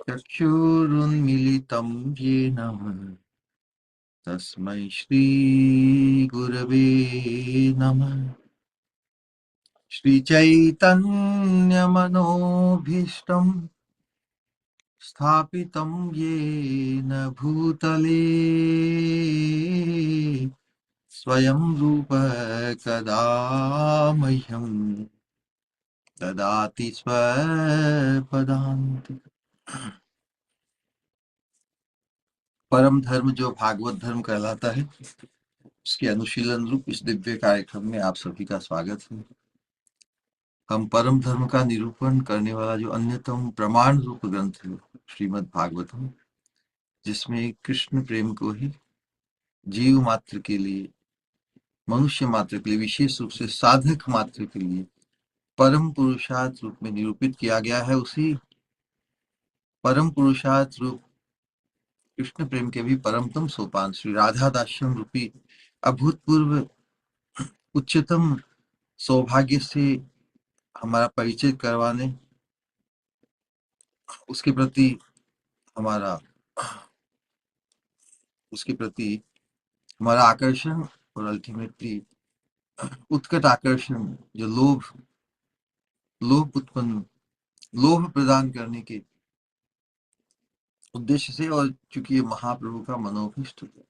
चक्षुरुन्मीलितं येन तस्मै श्रीगुरवे नमः। श्रीचैतन्यमनोभीष्टं स्थापितं येन भूतले स्वयं रूप कदा मह्यं ददाति स्वपदान्ति। परम धर्म जो भागवत धर्म कहलाता है, उसके अनुशीलन रूप इस दिव्य कार्यक्रम में आप सभी का स्वागत है। हम परम धर्म का निरूपण करने वाला जो अन्यतम प्रमाण रूप ग्रंथ है श्रीमद् भागवतम, जिसमें कृष्ण प्रेम को ही जीव मात्र के लिए, मनुष्य मात्र के लिए, विशेष रूप से साधक मात्र के लिए परम पुरुषार्थ रूप में निरूपित किया गया है, उसी परम पुरुषार्थ रूप कृष्ण प्रेम के भी परमतम सोपान श्री राधा दास्यम रूपी अभूतपूर्व उच्चतम सौभाग्य से हमारा परिचय करवाने, उसके प्रति हमारा आकर्षण और अल्टीमेटली उत्कट आकर्षण जो लोभ प्रदान करने के उद्देश्य से, और चूंकि ये महाप्रभु का मनोभिष्ट है,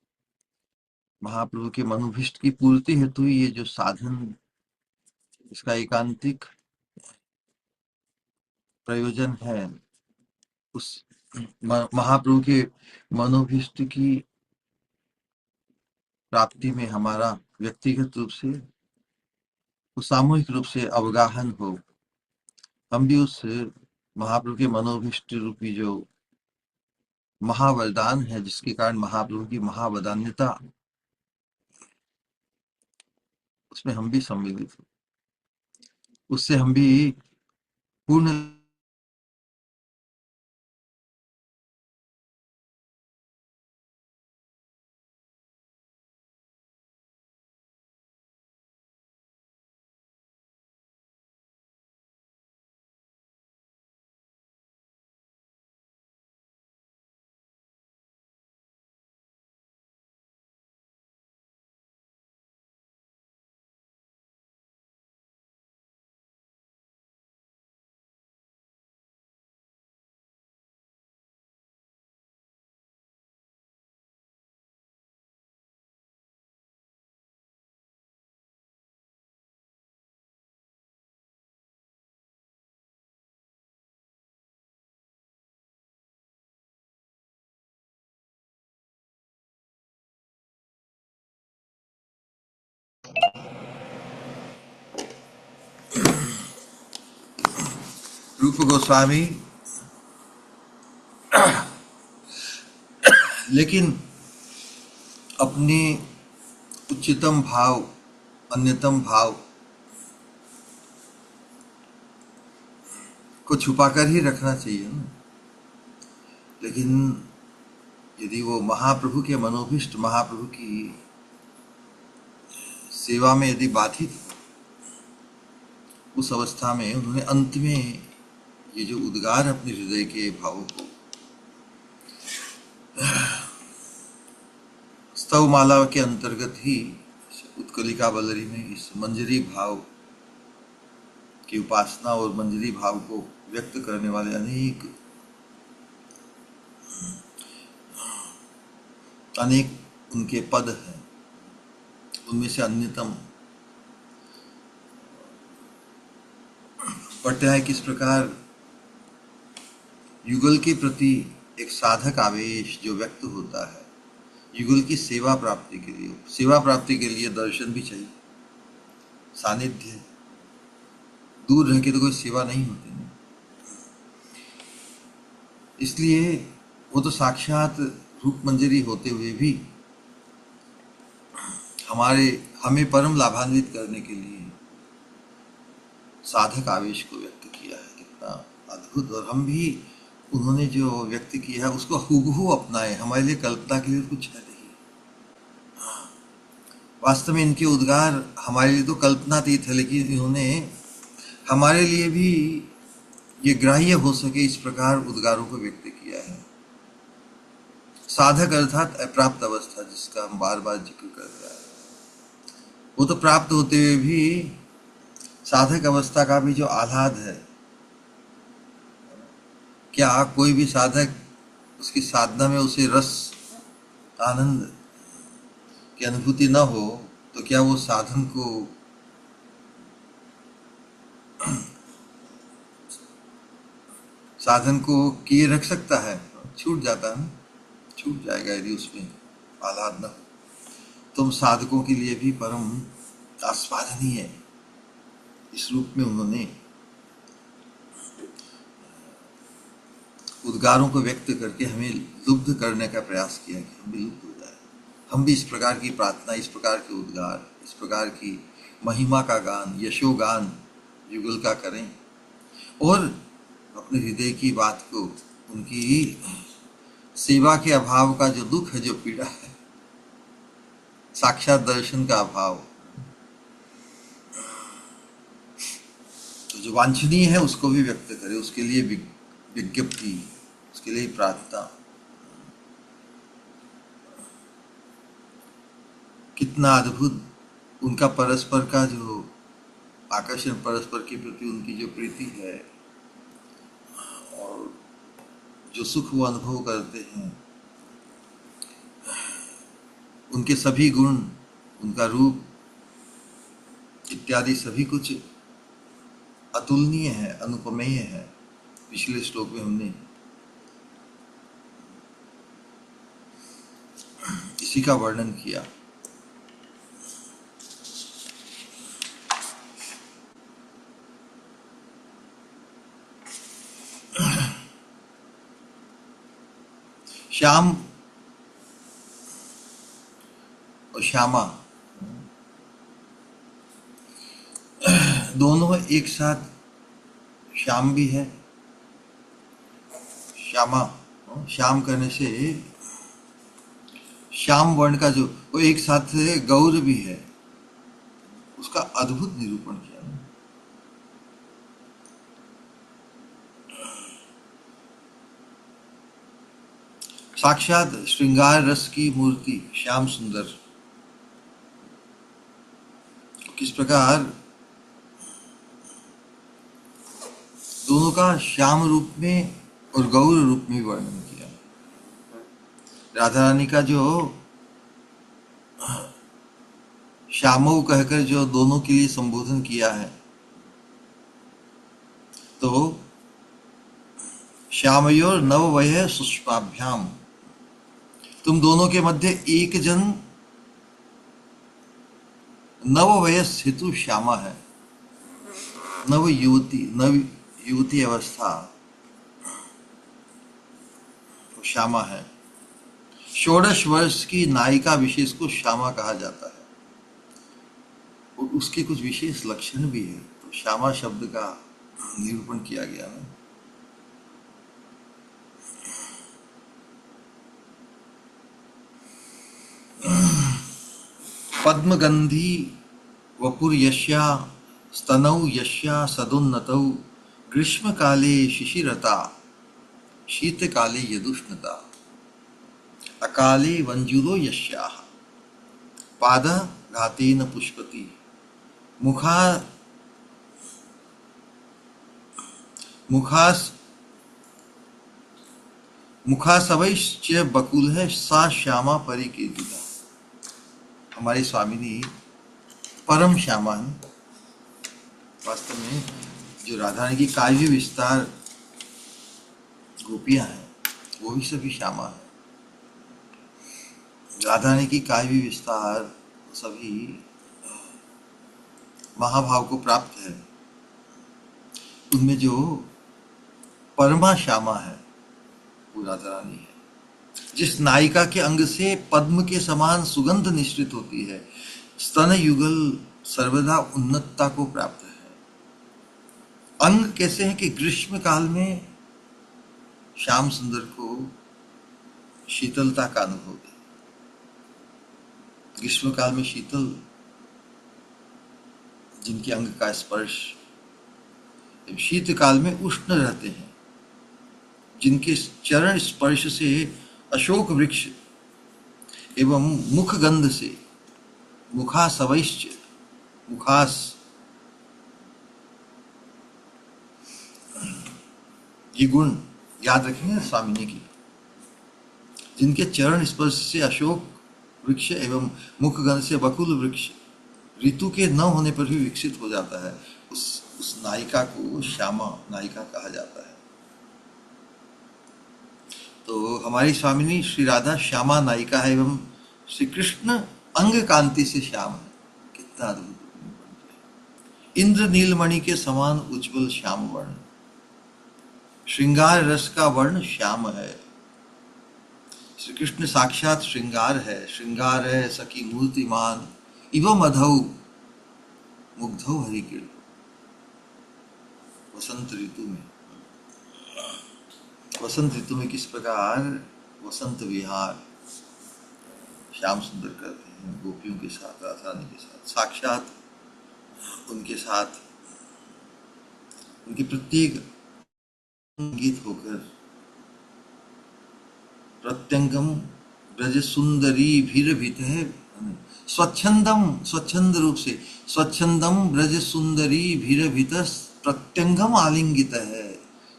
महाप्रभु के मनोभिष्ट की पूर्ति हेतु ये जो साधन, इसका एकांतिक प्रयोजन है उस महाप्रभु के मनोभिष्ट की प्राप्ति में हमारा व्यक्तिगत रूप से, सामूहिक रूप से अवगाहन हो। हम भी उस महाप्रभु के मनोभिष्ट रूपी जो महावरदान है, जिसके कारण महाप्रभु की महावदान्यता, उसमें हम भी सम्मिलित हो, उससे हम भी पूर्ण रूप गोस्वामी। लेकिन अपनी उच्चतम भाव, अन्यतम भाव को छुपाकर ही रखना चाहिए ना। लेकिन यदि वो महाप्रभु के मनोभिष्ट, महाप्रभु की सेवा में यदि बाधित, उस अवस्था में उन्होंने अंत में ये जो उद्गार अपने हृदय के भावों को स्तवमाला के अंतर्गत ही उत्कलिका वल्लरी में इस मंजरी भाव की उपासना और मंजरी भाव को व्यक्त करने वाले अनेक उनके पद हैं। उनमें से अन्यतम पढ़ते हैं किस प्रकार युगल के प्रति एक साधक आवेश जो व्यक्त होता है, युगल की सेवा प्राप्ति के लिए दर्शन भी चाहिए, सानिध्य। दूर रह के तो कोई सेवा नहीं होती ना। इसलिए वो तो साक्षात रूप मंजरी होते हुए भी हमें परम लाभान्वित करने के लिए साधक आवेश को व्यक्त किया है। कितना अद्भुत! और हम भी उन्होंने जो व्यक्त किया है उसको हूबहू अपनाए। हमारे लिए कल्पना के लिए कुछ है नहीं। वास्तव में इनके उद्गार हमारे लिए तो कल्पनातीत है, लेकिन इन्होंने हमारे लिए भी ये ग्राह्य हो सके इस प्रकार उद्गारों को व्यक्त किया साधक अर्थात अप्राप्त अवस्था जिसका हम बार बार जिक्र कर रहे हैं, वो तो प्राप्त होते हुए भी साधक अवस्था का भी जो आह्लाद है, क्या कोई भी साधक उसकी साधना में उसे रस आनंद की अनुभूति न हो तो क्या वो साधन को किए रख सकता है? छूट जाता है ना, छूट जाएगा यदि उसमें आह्लाद न हो। तुम साधकों के लिए भी परम आस्वादनीय है इस रूप में उन्होंने उद्गारों को व्यक्त करके हमें लुब्ध करने का प्रयास किया कि हम भी लुब्ध हो जाए, हम भी इस प्रकार की प्रार्थना, इस प्रकार के उद्गार, इस प्रकार की महिमा का गान, यशोगान युगल का करें और अपने हृदय की बात को, उनकी सेवा के अभाव का जो दुख है, जो पीड़ा है, साक्षात दर्शन का अभाव, तो जो वांछनीय है उसको भी व्यक्त करे, उसके लिए विज्ञप्ति, उसके लिए प्रार्थना। कितना अद्भुत उनका परस्पर का जो आकर्षण, परस्पर के प्रति उनकी जो प्रीति है और जो सुख वो अनुभव करते हैं, उनके सभी गुण, उनका रूप इत्यादि सभी कुछ अतुलनीय है, अनुपमेय है। पिछले श्लोक में हमने इसी का वर्णन किया। श्याम और श्यामा दोनों एक साथ, श्याम भी है, श्यामा, श्याम करने से श्याम वर्ण का जो वो एक साथ गौर भी है, उसका अद्भुत निरूपण किया। साक्षात श्रृंगार रस की मूर्ति श्याम सुंदर, किस प्रकार दोनों का श्याम रूप में और गौर रूप में वर्णन किया। राधा रानी का जो श्यामो कहकर जो दोनों के लिए संबोधन किया है, तो श्यामयोर नववय सुष्माभ्याम, तुम दोनों के मध्य एक जन नववयस हेतु श्यामा है, नव युवती अवस्था तो श्यामा है। षोडश वर्ष की नायिका विशेष को श्यामा कहा जाता है और उसके कुछ विशेष लक्षण भी है, तो श्यामा शब्द का निरूपण किया गया है। पद्मगंधी वपुर यस्या स्तनौ यस्या सदोन्नतौ ग्रीष्म काले शिशिरता शीतकाले यदुष्णता अकाले वंजुलो यस्याः पाद घातेन पुष्पति मुखासवैश्च बकुल है सा श्यामा परिकीर्तिता। हमारी स्वामिनी परम श्यामा है। वास्तव में जो राधा रानी की काव्य विस्तार गोपियां हैं वो भी सभी श्यामा है। राधा रानी की काव्य विस्तार सभी महाभाव को प्राप्त है। उनमें जो परमा श्यामा है वो राधा रानी है। जिस नायिका के अंग से पद्म के समान सुगंध निश्रित होती है, स्तन युगल सर्वदा उन्नतता को प्राप्त है। अंग कैसे हैं कि ग्रीष्म काल में श्याम सुंदर को शीतलता का अनुभव है। ग्रीष्म काल में शीतल जिनके अंग का स्पर्श, शीत काल में उष्ण रहते हैं जिनके चरण स्पर्श से अशोक वृक्ष एवं मुख गंध से, मुखासवैश्च, मुखास, ये गुण याद रखेंगे स्वामिनी की, जिनके चरण स्पर्श से अशोक वृक्ष एवं मुख गंध से बकुल वृक्ष ऋतु के न होने पर भी विकसित हो जाता है, उस नायिका को श्यामा नायिका कहा जाता है। तो हमारी स्वामिनी श्री राधा श्यामा नायिका है एवं श्री कृष्ण अंग कांति से श्याम है। कितना अद्भुत! इंद्र नीलमणि के समान उज्जवल श्याम वर्ण, श्रृंगार रस का वर्ण श्याम है। श्री कृष्ण साक्षात श्रृंगार है, श्रृंगार है सखी मूर्तिमान इव मधौ मुग्धौ हरिकिल। वसंत ऋतु में, वसंत ऋतु में किस प्रकार वसंत विहार श्याम सुंदर करते हैं गोपियों के साथ, राधा रानी के साथ, साक्षात उनके साथ उनके प्रत्येक गीत होकर प्रत्यंगम ब्रज सुंदरी भीरभित है, स्वच्छंदम, स्वच्छंद रूप से, स्वच्छंदम ब्रज सुंदरी भीरभित प्रत्यंगम आलिंगित है,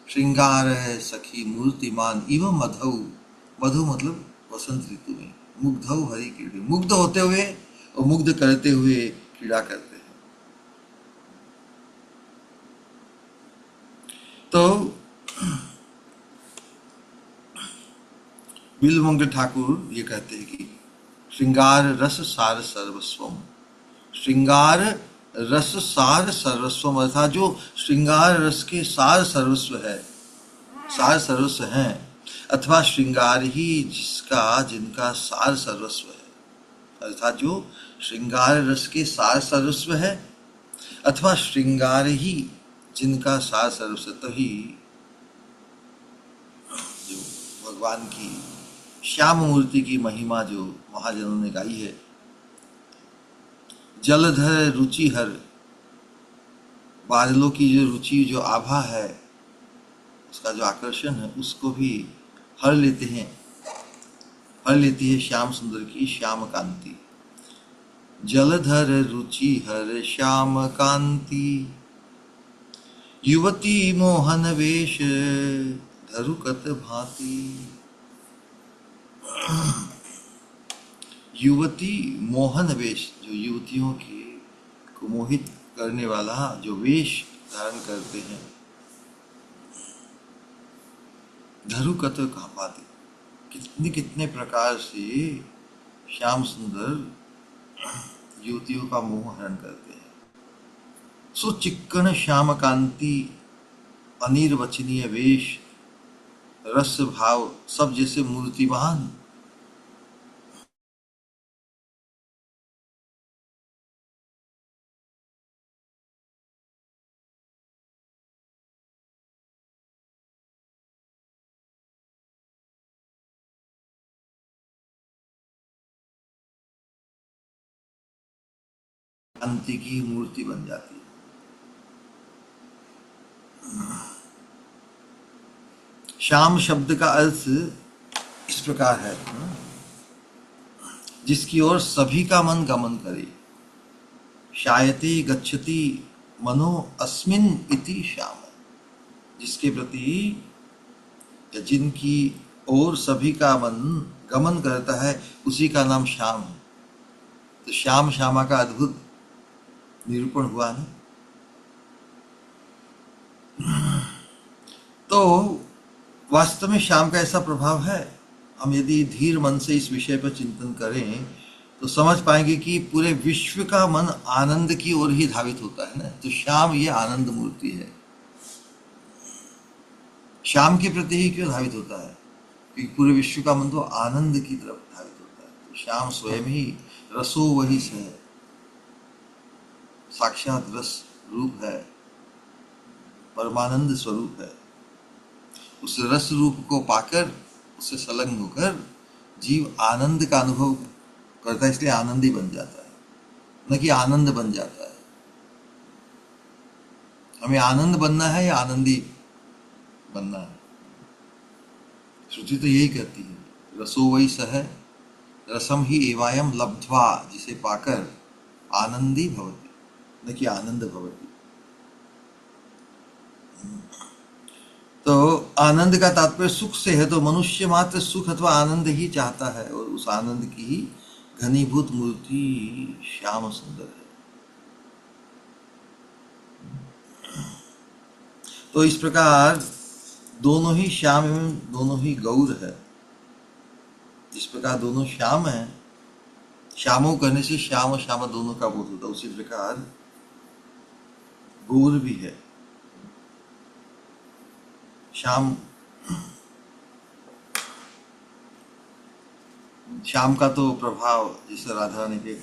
श्रृंगार है सखी मूर्तिमान इव मधौ, मधु मतलब वसंत ऋतु में, मुग्धौ हरि क्रीड़े, मुग्ध होते हुए और मुग्ध करते हुए क्रीड़ा करते हैं। तो बिल्वमंगल ठाकुर ये कहते हैं कि श्रृंगार रस सार सर्वस्वम, श्रृंगार रस सार सर्वस्वम, अर्थात जो श्रृंगार रस के सार सर्वस्व है, सार सर्वस्व है, अथवा श्रृंगार ही जिसका जिनका सार सर्वस्व है, अर्थात जो श्रृंगार रस के सार सर्वस्व है अथवा श्रृंगार ही जिनका सार सर्वस्व, तभी जो भगवान की श्याम मूर्ति की महिमा जो महाजनों ने गाई है, जलधर रुचिहर, बादलों की जो रुचि, जो आभा है, उसका जो आकर्षण है, उसको भी हर लेते हैं, हर लेती है श्याम सुंदर की श्याम कांति। जलधर रुचिहर श्याम कांति, युवती मोहन वेश धरुकत भांति। युवती मोहन वेश, जो युवतियों के को मोहित करने वाला जो वेश धारण करते हैं, धरुकत भांति, कितने कितने प्रकार से श्याम सुंदर युवतियों का मोह हरण करते हैं। सुचिक्कण श्याम कांति, अनिर्वचनीय वेश, रस भाव सब जैसे मूर्तिमान, कांति की मूर्ति बन जाती है। श्याम शब्द का अर्थ इस प्रकार है, जिसकी ओर सभी का मन गमन करे। शायते गच्छति मनो अस्मिन इति श्याम, जिसके प्रति या जिनकी ओर सभी का मन गमन करता है, उसी का नाम श्याम है। तो श्याम श्यामा का अद्भुत निरूपण हुआ ना। तो वास्तव में श्याम का ऐसा प्रभाव है, हम यदि धीर मन से इस विषय पर चिंतन करें तो समझ पाएंगे कि पूरे विश्व का मन आनंद की ओर ही धावित होता है ना। तो श्याम ये आनंद मूर्ति है। श्याम के प्रति ही क्यों धावित होता है? क्योंकि पूरे विश्व का मन तो आनंद की तरफ धावित होता है। तो श्याम स्वयं ही रसो वही से है, साक्षात रस रूप है, परमानंद स्वरूप है। उस रस रूप को पाकर, उससे संलग्न होकर जीव आनंद का अनुभव करता है, इसलिए आनंदी बन जाता है, न कि आनंद बन जाता है। हमें आनंद बनना है या आनंदी बनना है? श्रुति तो यही कहती है, रसो वै सह रसम ही एवायम लब्ध्वा, जिसे पाकर आनंदी भवति, न कि आनंद भवति। तो आनंद का तात्पर्य सुख से है, तो मनुष्य मात्र सुख अथवा आनंद ही चाहता है, और उस आनंद की ही घनीभूत मूर्ति श्याम सुंदर है। तो इस प्रकार दोनों ही श्याम एवं दोनों ही गौर है। इस प्रकार दोनों श्याम है, श्यामो करने से श्याम और श्यामा दोनों का बोध होता है। उसी प्रकार गौर भी है। श्याम श्याम का तो प्रभाव जिसे राधा रानी पे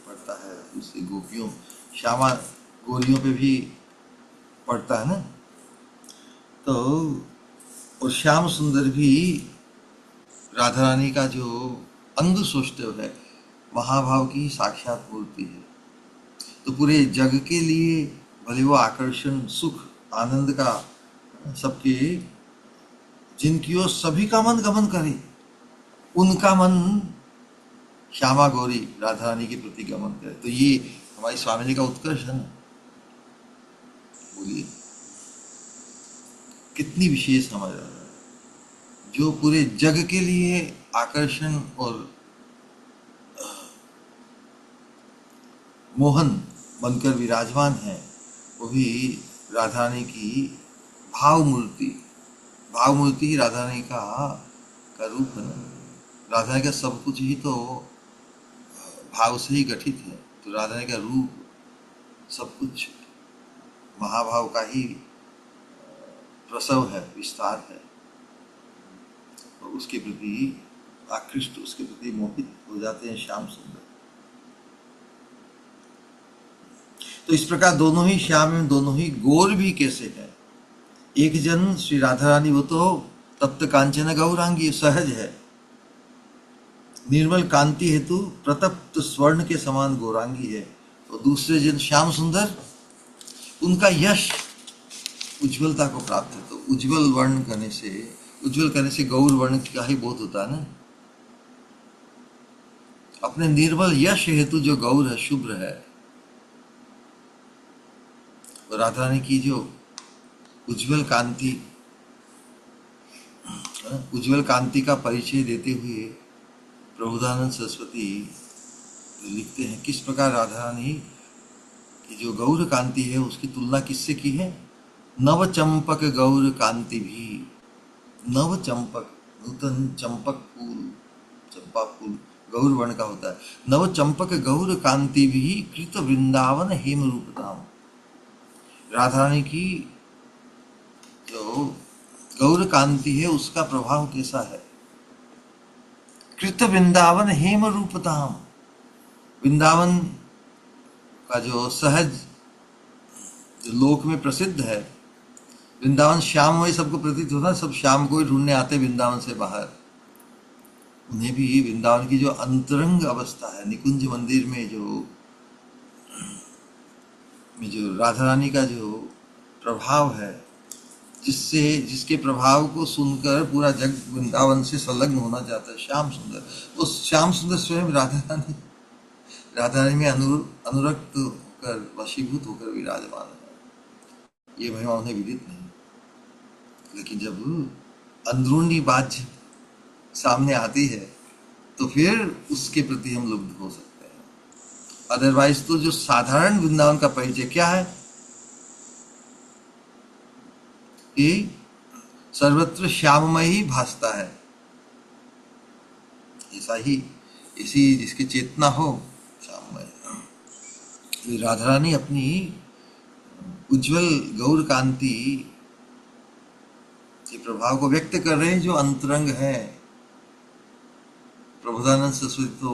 पड़ता है, उससे गोपियों श्यामा गोरियों पे भी पड़ता है ना। तो और श्याम सुंदर भी राधा रानी का जो अंग सौष्ठव है, महाभाव की साक्षात मूर्ति है। तो पूरे जग के लिए भले वो आकर्षण सुख आनंद का सबके जिनकी ओर सभी का मन गमन करे, उनका मन श्यामा गौरी राधा रानी के प्रति गमन करे। तो ये हमारी स्वामी जी का उत्कर्ष है ना। बोलिए कितनी विशेष समझ आ रहा है, जो पूरे जग के लिए आकर्षण और मोहन बनकर विराजमान है, वो भी राधा रानी की भाव मूर्ति ही राधा रानी का रूप है। राधा रानी का सब कुछ ही तो भाव से ही गठित है। तो राधा रानी का रूप सब कुछ महाभाव का ही प्रसव है, विस्तार है, और उसके प्रति आकृष्ट, उसके प्रति मोहित हो जाते हैं श्याम सुंदर। तो इस प्रकार दोनों ही श्याम एवं दोनों ही गौर भी कैसे है। एक जन श्री राधा रानी वो तो तप्त कांचन गौरांगी सहज है, निर्मल कांति हेतु प्रतप्त स्वर्ण के समान गौरांगी है। तो दूसरे जन श्याम सुंदर, उनका यश उज्ज्वलता को प्राप्त है। तो उज्ज्वल करने से गौर वर्ण का ही बोध होता है ना। अपने निर्मल यश हेतु जो गौर है, शुभ्र है, तो राधा रानी की जो उज्ज्वल कांति का परिचय देते हुए प्रबोधानंद सरस्वती लिखते हैं, किस प्रकार राधा रानी की जो गौर कांति है उसकी तुलना किससे की है। नव चंपक गौर कांति भी, नव चंपक नूतन चंपक फूल, चंपा फूल गौर वर्ण का होता है। नव चंपक गौर कांति भी कृत वृंदावन हेम रूपताम। राधा रानी की जो गौर कांति है उसका प्रभाव कैसा है। कृत वृंदावन हेम रूपताम, वृंदावन का जो सहज लोक में प्रसिद्ध है, वृंदावन श्याम वही सबको प्रतीत होता है, सब श्याम को ही ढूंढने आते वृंदावन से बाहर। उन्हें भी वृंदावन की जो अंतरंग अवस्था है, निकुंज मंदिर में जो राधा रानी का जो प्रभाव है, जिसके प्रभाव को सुनकर पूरा जग वृंदावन से संलग्न होना चाहता है, श्याम सुंदर। तो श्याम सुंदर स्वयं राधा रानी में अनुरक्त होकर, वशीभूत होकर विराजमान है। ये महिमा उन्हें विदित नहीं, लेकिन जब अंदरूनी बात सामने आती है तो फिर उसके प्रति हम लुब्ध हो सकते हैं। अदरवाइज तो जो साधारण वृंदावन का परिचय क्या है कि सर्वत्र श्याममय ही भासता है, ऐसा ही इसी जिसकी चेतना हो श्याममय। राधा रानी अपनी उज्जवल गौर कांति के प्रभाव को व्यक्त कर रहे हैं, जो अंतरंग है। प्रबोधानंद सरस्वती तो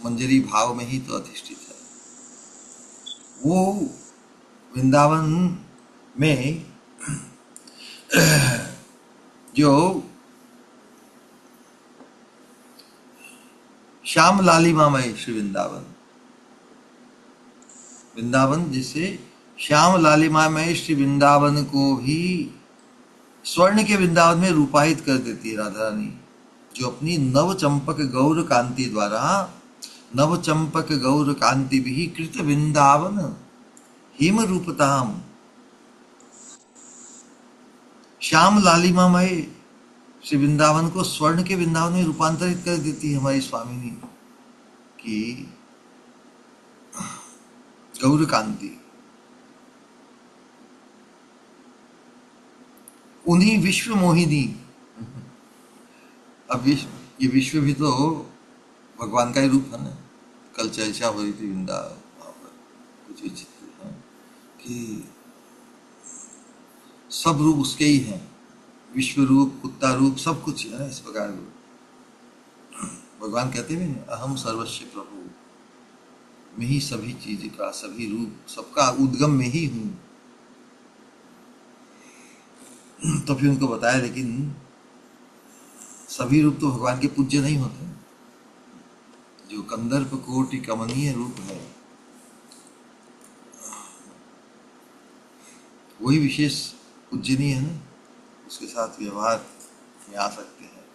मंजरी भाव में ही तो अधिष्ठित है। वो वृंदावन में जो श्याम लालिमामय श्री वृंदावन जिसे श्याम लालिमामय श्री वृंदावन को भी स्वर्ण के वृंदावन में रूपायित कर देती है राधा रानी, जो अपनी नव चंपक गौर कांति द्वारा, नव चंपक गौर कांति भी कृत वृंदावन हिम रूपताम, श्याम लालिमामय श्री वृंदावन को स्वर्ण के वृंदावन में रूपांतरित कर देती है हमारी स्वामिनी की गौर कांति। उन्हीं विश्व मोहिनी, अब ये विश्व भी तो भगवान का ही रूप है ना। कल चर्चा हुई थी वृंदावन कुछ विचित्र है कि सब रूप उसके ही हैं, विश्व रूप, कुत्ता रूप, सब कुछ है ना। इस प्रकार भगवान कहते भी नहीं, अहम सर्वस्व प्रभु, मैं ही सभी चीज का, सभी रूप, सबका उद्गम में ही हूं। तो फिर उनको बताया, लेकिन सभी रूप तो भगवान के पूज्य नहीं होते। जो कंदर्प कोटि कमनीय रूप है, वही विशेष पूजनीय है ना, उसके साथ व्यवहार में आ सकते हैं।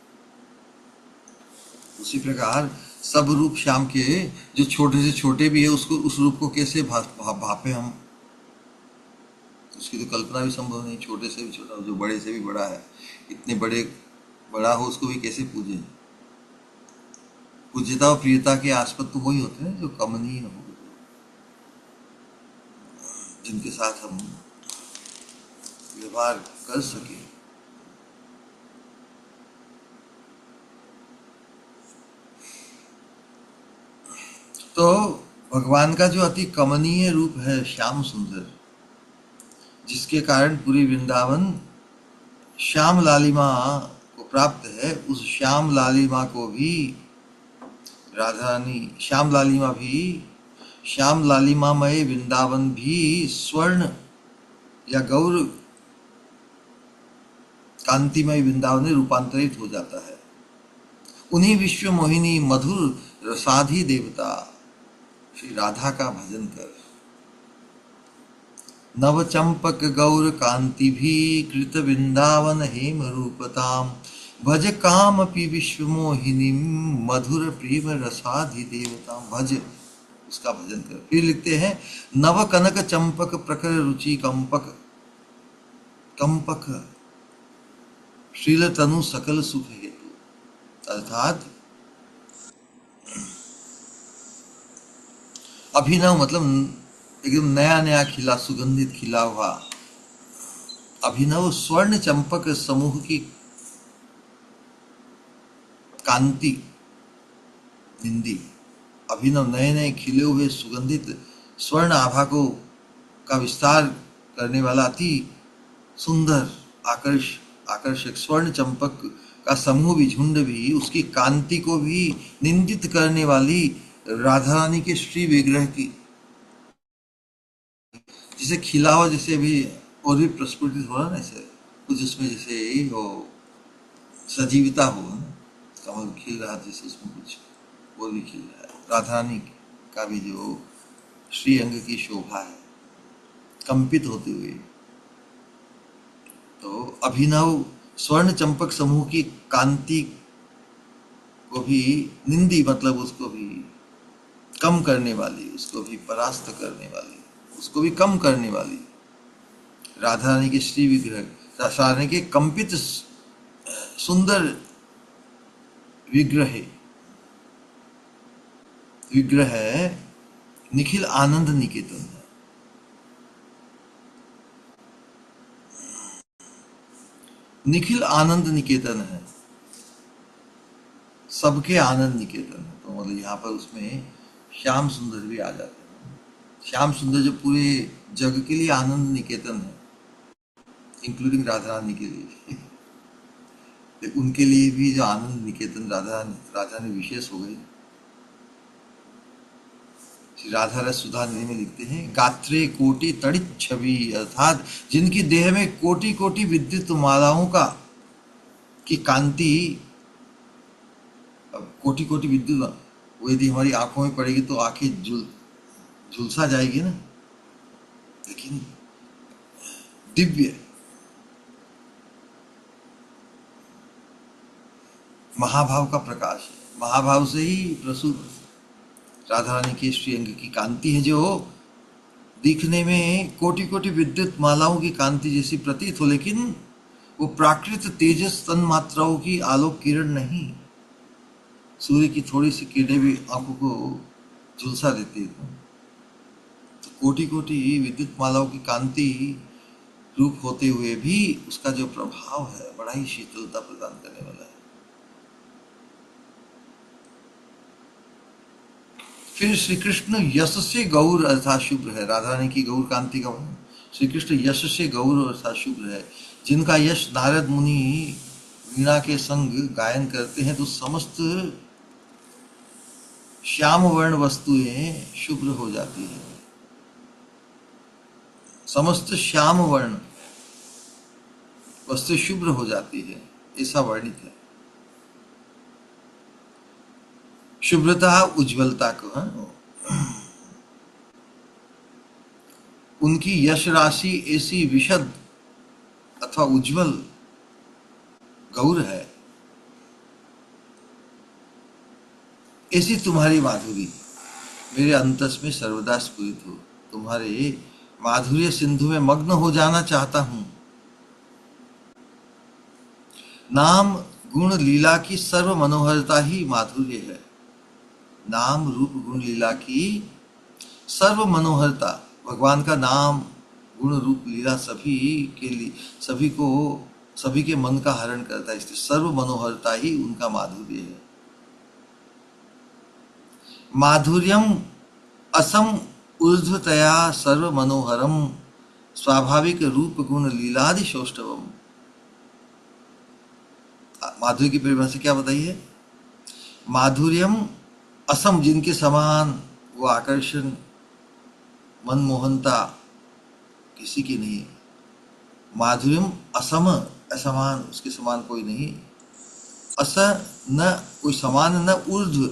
उसी प्रकार सब रूप श्याम के, जो छोटे से छोटे भी है, उसको, उस रूप को कैसे भापे हम, उसकी तो कल्पना भी संभव नहीं। छोटे से भी छोटा, जो बड़े से भी बड़ा है, इतने बड़ा हो, उसको भी कैसे पूजे। पूज्यता और प्रियता के आस्पद तो वही होते हैं जो कमनीय हो, जिनके साथ हम व्यवहार कर सके। तो भगवान का जो अति कमनीय रूप है श्याम सुंदर, जिसके कारण पूरी वृंदावन श्याम लालिमा को प्राप्त है, उस श्याम लालिमा को भी राधा रानी, श्याम लालिमा भी, श्याम लालिमामय वृंदावन भी स्वर्ण या गौर कांतिमय वृंदावन में रूपांतरित हो जाता है। उन्हीं विश्व मोहिनी मधुर रसाधी देवता श्री राधा का भजन कर, नव चंपक गौर कांति भी कृत वृंदावन हेम रूपताम, भज काम अपि विश्व मोहिनी मधुर प्रेम रसाधि देवताम। भज, उसका भजन कर। फिर लिखते हैं, नव कनक चंपक प्रकर रुचि कंपक, कंपक श्रील तनु सकल सुख हेतु, अर्थात अभिनव मतलब एकदम नया नया खिला, सुगंधित खिला हुआ अभिनव स्वर्ण चंपक समूह की कांति निंदी, अभिनव नए नए खिले हुए सुगंधित स्वर्ण आभा को का विस्तार करने वाला अति सुंदर आकर्षक स्वर्ण चंपक का समूह भी, झुंड भी, उसकी कांति को भी निंदित करने वाली राधा रानी के श्री विग्रह की, जिसे खिला हुआ, जैसे अभी और भी प्रस्फुटित हो रहा है ना, ऐसे कुछ उसमें जैसे वो सजीवता हो ना, कमल खिल रहा जैसे उसमें कुछ और भी खिल रहा है। राधा रानी का भी जो श्री अंग की शोभा है कंपित होते हुए, तो अभिनव स्वर्ण चंपक समूह की कांति को भी निंदी, मतलब उसको भी कम करने वाली, उसको भी परास्त करने वाली, उसको भी कम करने वाली राधा रानी के श्री विग्रह, राधा रानी के कंपित सुंदर विग्रह निखिल आनंद निकेतन है। निखिल आनंद निकेतन है, सबके आनंद निकेतन है। तो मतलब यहाँ पर उसमें श्याम सुंदर भी आ जाते हैं। श्याम सुंदर जो पूरे जग के लिए आनंद निकेतन है, इंक्लूडिंग राधा रानी के लिए। तो उनके लिए भी जो आनंद निकेतन राधा रानी विशेष हो गई। श्री राधा रस सुधा निधि में लिखते हैं, गात्रे कोटि तड़ित छवि, अर्थात जिनकी देह में कोटि कोटि विद्युत मालाओं का की कांति, कोटि कोटि विद्युत, वो यदि हमारी आंखों में पड़ेगी तो आंखें झुलसा जाएगी ना, लेकिन दिव्य महाभाव का प्रकाश है। महाभाव से ही प्रसूत राधा रानी के श्रीअंग की कांति है, जो दिखने में कोटि कोटि विद्युत मालाओं की कांति जैसी प्रतीत हो, लेकिन वो प्राकृत तेजस तन मात्राओं की आलोक किरण नहीं। सूर्य की थोड़ी सी किरणें भी आंखों को झुलसा देती है। तो कोटि कोटि विद्युत मालाओं की कांति रूप होते हुए भी उसका जो प्रभाव है बड़ा ही शीतलता प्रदान करने वाला है। फिर श्री कृष्ण यश से गौर अर्थात शुभ्र है। राधा रानी की गौर कांति का वर्णन, श्री कृष्ण यश से गौर अर्थात शुभ्र है, जिनका यश नारद मुनि वीणा के संग गायन करते हैं तो समस्त श्याम वर्ण वस्तुएं शुभ्र हो जाती है। समस्त श्याम वर्ण वस्तु शुभ्र हो जाती है, ऐसा वर्णित है। शुभ्रता उज्ज्वलता को है। उनकी यश राशि ऐसी विशद अथवा उज्ज्वल गौर है, ऐसी तुम्हारी माधुरी मेरे अंतस में सर्वदा स्फुरित हो। तुम्हारे माधुर्य सिंधु में मग्न हो जाना चाहता हूं। नाम गुण लीला की सर्व मनोहरता ही माधुर्य है। नाम रूप गुण लीला की सर्व मनोहरता, भगवान का नाम गुण रूप लीला सभी के लिए सभी के मन का हरण करता है, इसलिए सर्व मनोहरता ही उनका माधुर्य है। माधुर्यम असम ऊर्ध्वतया सर्व मनोहरम स्वाभाविक रूप गुण लीलादि सौष्ठवम। माधुर्य की परिभाषा क्या बताई है? माधुर्यम असम, जिनके समान वो आकर्षण मनमोहनता किसी की नहीं। माधुर्यम असम, असमान, उसके समान कोई नहीं। अस, न कोई समान, न ऊर्ध्व,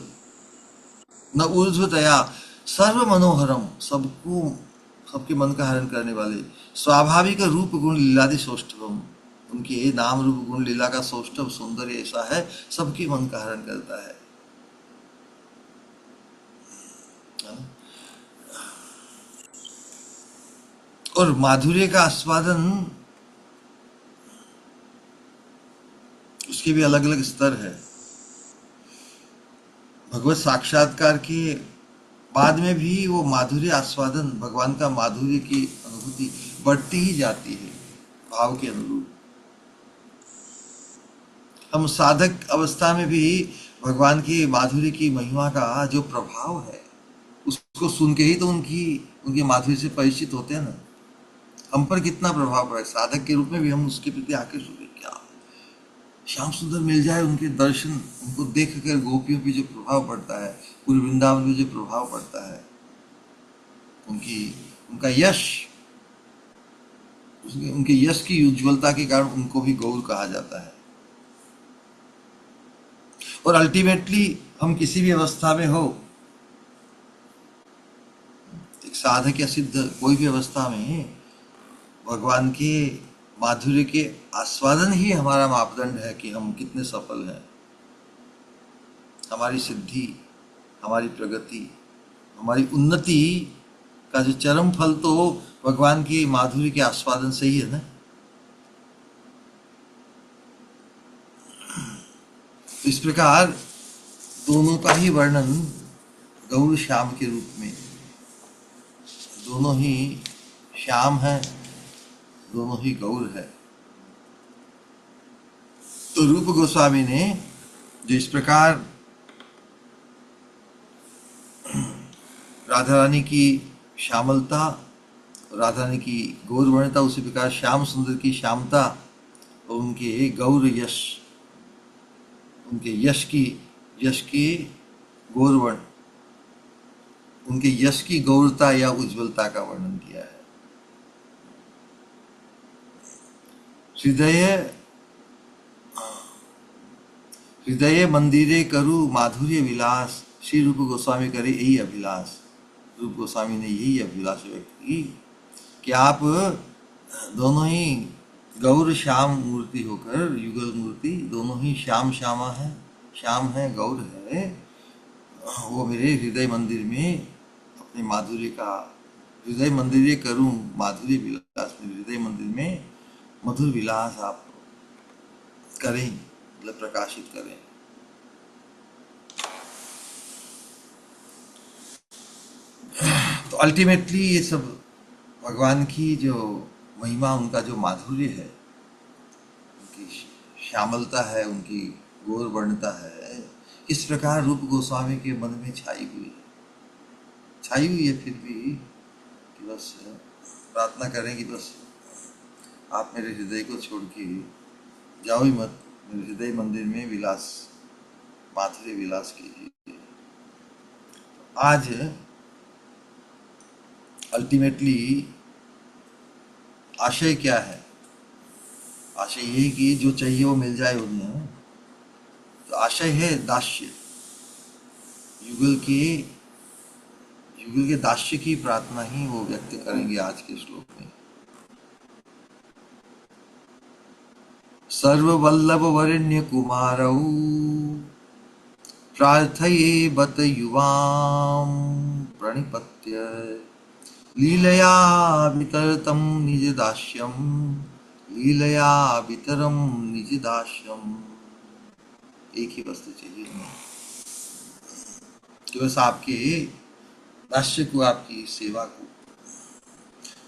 न ऊर्ध्वतया सर्व मनोहरम, सबके मन का हरण करने वाले। स्वाभाविक रूप गुण लीलादि सौष्ठवम, उनके नाम रूप गुण लीला का सौष्ठव सौंदर्य ऐसा है, सबके मन का हरण करता है। और माधुर्य का आस्वादन उसके भी अलग अलग स्तर है। भगवत साक्षात्कार के बाद में भी वो माधुर्य आस्वादन, भगवान का माधुर्य की अनुभूति बढ़ती ही जाती है भाव के अनुरूप। हम साधक अवस्था में भी भगवान की माधुर्य की महिमा का जो प्रभाव है उसको सुन के ही तो उनके माधुर्य से परिचित होते हैं ना। हम पर कितना प्रभाव पड़ा, साधक के रूप में भी हम उसके प्रति आकर्षित हुए। क्या श्याम सुंदर मिल जाए, उनके दर्शन, उनको देख कर गोपियों पे जो प्रभाव पड़ता है, पूरे वृंदावन में जो प्रभाव पड़ता है, उनका यश, उनके यश की उज्ज्वलता के कारण उनको भी गौर कहा जाता है। और अल्टीमेटली हम किसी भी अवस्था में हो, एक साधक या सिद्ध कोई भी अवस्था में, भगवान के माधुर्य के आस्वादन ही हमारा मापदंड है कि हम कितने सफल हैं। हमारी सिद्धि, हमारी प्रगति, हमारी उन्नति का जो चरम फल तो भगवान के माधुर्य के आस्वादन से ही है ना। तो इस प्रकार दोनों का ही वर्णन गौर श्याम के रूप में, दोनों ही श्याम है, दोनों ही गौर है। तो रूप गोस्वामी ने जो इस प्रकार राधा रानी की श्यामलता, राधा रानी की गौर वर्णता, उसी प्रकार श्याम सुंदर की श्यामता और उनके गौर यश, उनके यश की गौर वर्ण, उनके यश की गौरता या उज्ज्वलता का वर्णन किया है। हृदय मंदिरे करु माधुर्य विलास, श्री रूप गोस्वामी करे यही अभिलाष। रूप गोस्वामी ने यही अभिलाष व्यक्त की कि आप दोनों ही गौर श्याम मूर्ति होकर, युगल मूर्ति, दोनों ही श्याम श्यामा है, श्याम है, गौर है, वो मेरे हृदय मंदिर में अपने माधुर्य का हृदय मंदिर करूं, माधुर्य विलास में हृदय मंदिर में मधुर विलास आप करें, मतलब प्रकाशित करें। तो अल्टीमेटली ये सब भगवान की जो महिमा, उनका जो माधुर्य है, उनकी श्यामलता है, उनकी गौर वर्णता है, इस प्रकार रूप गोस्वामी के मन में छाई हुई है। फिर भी कि बस प्रार्थना करें कि बस आप मेरे हृदय को छोड़ के जाओ ही मत, मेरे हृदय मंदिर में विलास, माधुर्य विलास कीजिए। आज अल्टीमेटली आशय क्या है? आशय यही कि जो चाहिए वो मिल जाए उन्हें। तो आशय है दास्य, युगल के दास्य की प्रार्थना ही वो व्यक्त करेंगे आज के श्लोक में। सर्ववल्लभ वरेण्य कुमारौ प्रार्थये बत युवां प्रणिपत्य लीलया वितरतं निज दास्यं, लीलया वितरम निज दास्यम। एक ही वस्तु चाहिए हमें कि बस आपके दास्य को, आपकी सेवा को।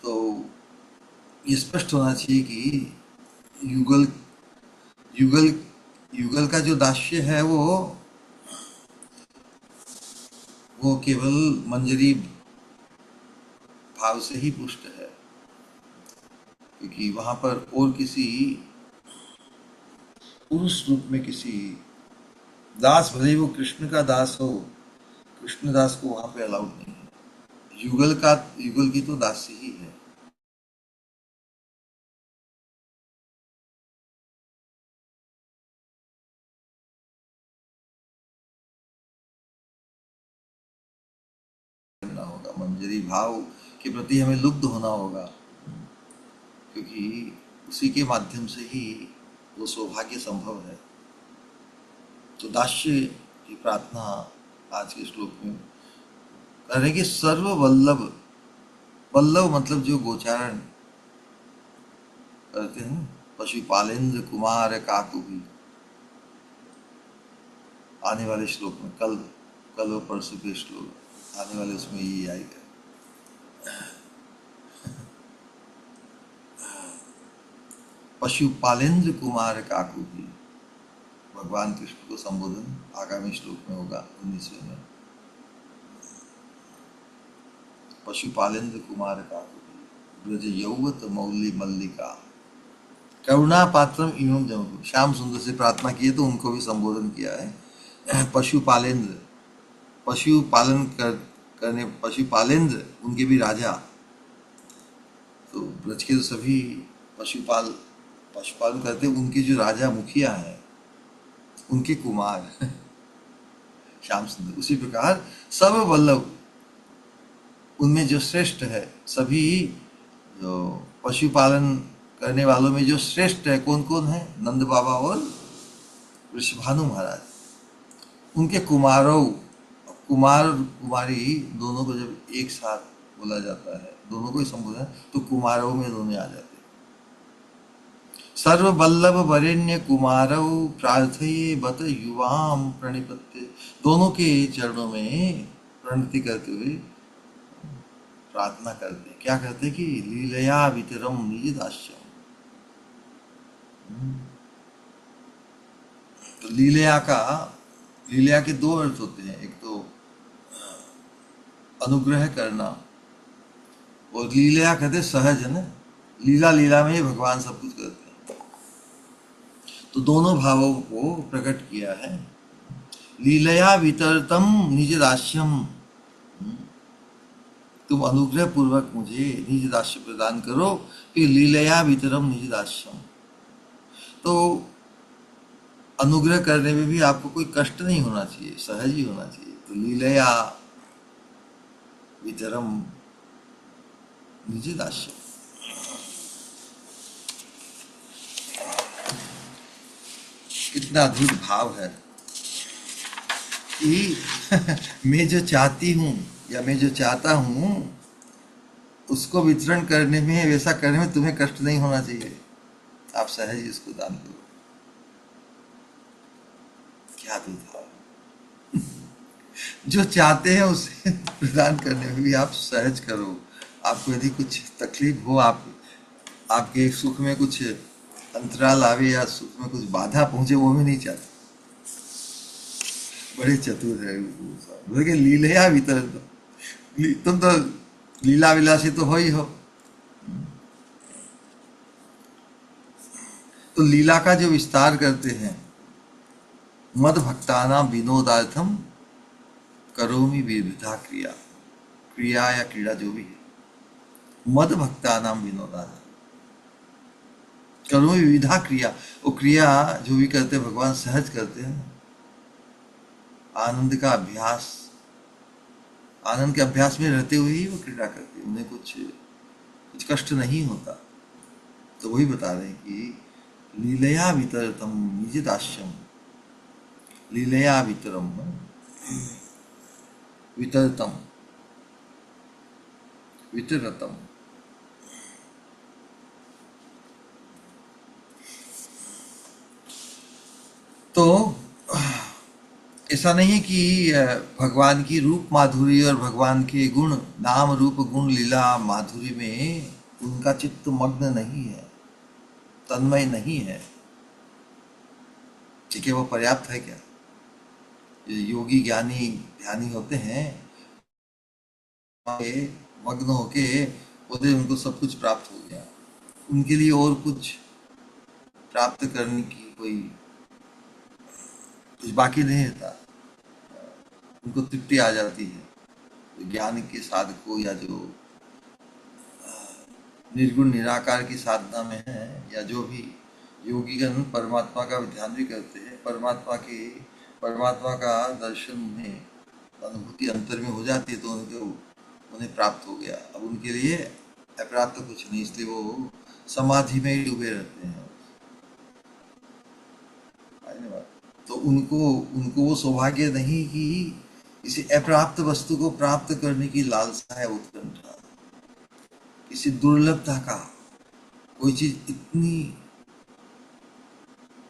तो ये स्पष्ट होना चाहिए कि युगल युगल युगल का जो दास्य है वो केवल मंजरी भाव से ही पुष्ट है, क्योंकि वहां पर और किसी पुरुष रूप में किसी दास, भले ही वो कृष्ण का दास हो, कृष्ण दास को वहां पे अलाउड नहीं है। युगल की तो दासी ही है। करना होगा, मंजरी भाव के प्रति हमें लुब्ध होना होगा, क्योंकि उसी के माध्यम से ही वो सौभाग्य संभव है। तो दास्य की प्रार्थना आज के श्लोक में कर रहे कि सर्व वल्लभ, वल्लभ मतलब जो गोचारण करते हैं, पशुपालेंद्र कुमार काकुभी। आने वाले श्लोक में कल और परसों के श्लोक आने वाले, उसमें ये आएगा। पशुपालेंद्र कुमार काकुभी, भगवान कृष्ण को संबोधन आगामी श्लोक में होगा 19वें में। पशुपालेंद्र कुमार काकुभी ब्रज यौवत मौली मल्लिका करुणा पात्रम इमं जम। श्याम सुंदर से प्रार्थना की है तो उनको भी संबोधन किया है। पशुपालेंद्र, पशु पालन करने, पशुपालेंद्र उनके भी राजा। तो ब्रज के तो सभी पशुपालन करते, उनके जो राजा मुखिया हैं उनके कुमार श्याम सुंदर। उसी प्रकार सब वल्लभ, उनमें जो श्रेष्ठ है, सभी जो पशुपालन करने वालों में जो श्रेष्ठ है, कौन कौन है? नंद बाबा और वृषभानु महाराज, उनके कुमारों, कुमार कुमारी दोनों को जब एक साथ बोला जाता है, दोनों को ही संबोधन, तो कुमारों में दोनों आ जाते हैं। सर्व वल्लभ वरेण्य कुमारौ प्रार्थये बत युवाम प्रणिपत्य। दोनों के चरणों में प्रणति करते हुए प्रार्थना करते, क्या करते कि लीलया वितरम निज दास्यम। तो लीलया के दो अर्थ होते हैं, एक तो अनुग्रह करना, और लीलया कहते सहज है ना, लीला में ही भगवान सब कुछ करते हैं। तो दोनों भावों को प्रकट किया है। लीलया वितरतम निज दास्यम, तुम अनुग्रह पूर्वक मुझे निज दास्य प्रदान करो। फिर लीलया वितरम निज दास्यम, तो अनुग्रह करने में भी आपको कोई कष्ट नहीं होना चाहिए, सहज ही होना चाहिए। तो लीलया वितरम निज दास्यम, कितना अद्भुत भाव है। कि मैं जो चाहती हूँ या मैं जो चाहता हूँ उसको वितरण करने में, वैसा करने में तुम्हें कष्ट नहीं होना चाहिए। आप सहज ही इसको दान करो। क्या दूधा, जो चाहते हैं उसे प्रदान करने में भी आप सहज करो। आपको यदि कुछ तकलीफ हो, आपके सुख में कुछ अंतराल आवे या सुख में कुछ बाधा पहुंचे, वो भी नहीं चाहते। बड़े चतुर है बोले लीलया भीतर। तुम तो लीला विलासी तो हो ही हो। तो लीला का जो विस्तार करते हैं, मद भक्तानां विनोदार्थम करोमि विविधा क्रिया, क्रिया या क्रीड़ा जो भी है, मद भक्तानां विनोदार्थम करोमि विविधा क्रिया। वो क्रिया जो भी करते हैं भगवान सहज करते हैं। आनंद का अभ्यास, आनंद के अभ्यास में रहते हुए ही वो क्रीड़ा करते हैं, उन्हें कुछ कुछ कष्ट नहीं होता। तो वही बता रहे हैं कि लीलया वितरतम निज दास्यम, लीलया वितरम वितरतम वितरतम। तो ऐसा नहीं कि भगवान की रूप माधुरी और भगवान के गुण, नाम रूप गुण लीला माधुरी में उनका चित्त मग्न नहीं है, तन्मय नहीं है। ठीक है, वो पर्याप्त है क्या? ये योगी ज्ञानी ध्यानी होते हैं, मग्न होके बोले उनको सब कुछ प्राप्त हो गया, उनके लिए और कुछ प्राप्त करने की कोई कुछ बाकी नहीं रहता, उनको तृप्ति आ जाती है। तो ज्ञान के साधक को या जो निर्गुण निराकार की साधना में है, या जो भी योगीगण परमात्मा का ध्यान भी करते हैं, परमात्मा का दर्शन उन्हें, अनुभूति अंतर में हो जाती है, तो उन्हें प्राप्त हो गया। अब उनके लिए अप्राप्त तो कुछ नहीं, इसलिए वो समाधि में ही डूबे रहते हैं। तो उनको उनको वो सौभाग्य नहीं कि किसी अप्राप्त वस्तु को प्राप्त करने की लालसा है, उत्कंठा, किसी दुर्लभता का, कोई चीज इतनी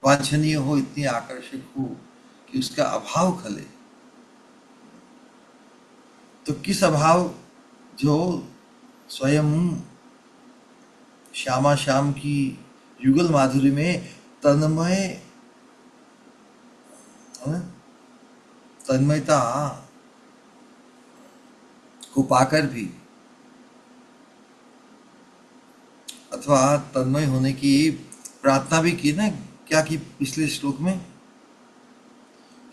वांछनीय हो, इतनी आकर्षक हो कि उसका अभाव खले। तो किस अभाव, जो स्वयं श्यामा श्याम की युगल माधुरी में तन्मय तन्मयता को पाकर भी, अथवा तन्मय होने की प्रार्थना भी की ना, क्या की पिछले श्लोक में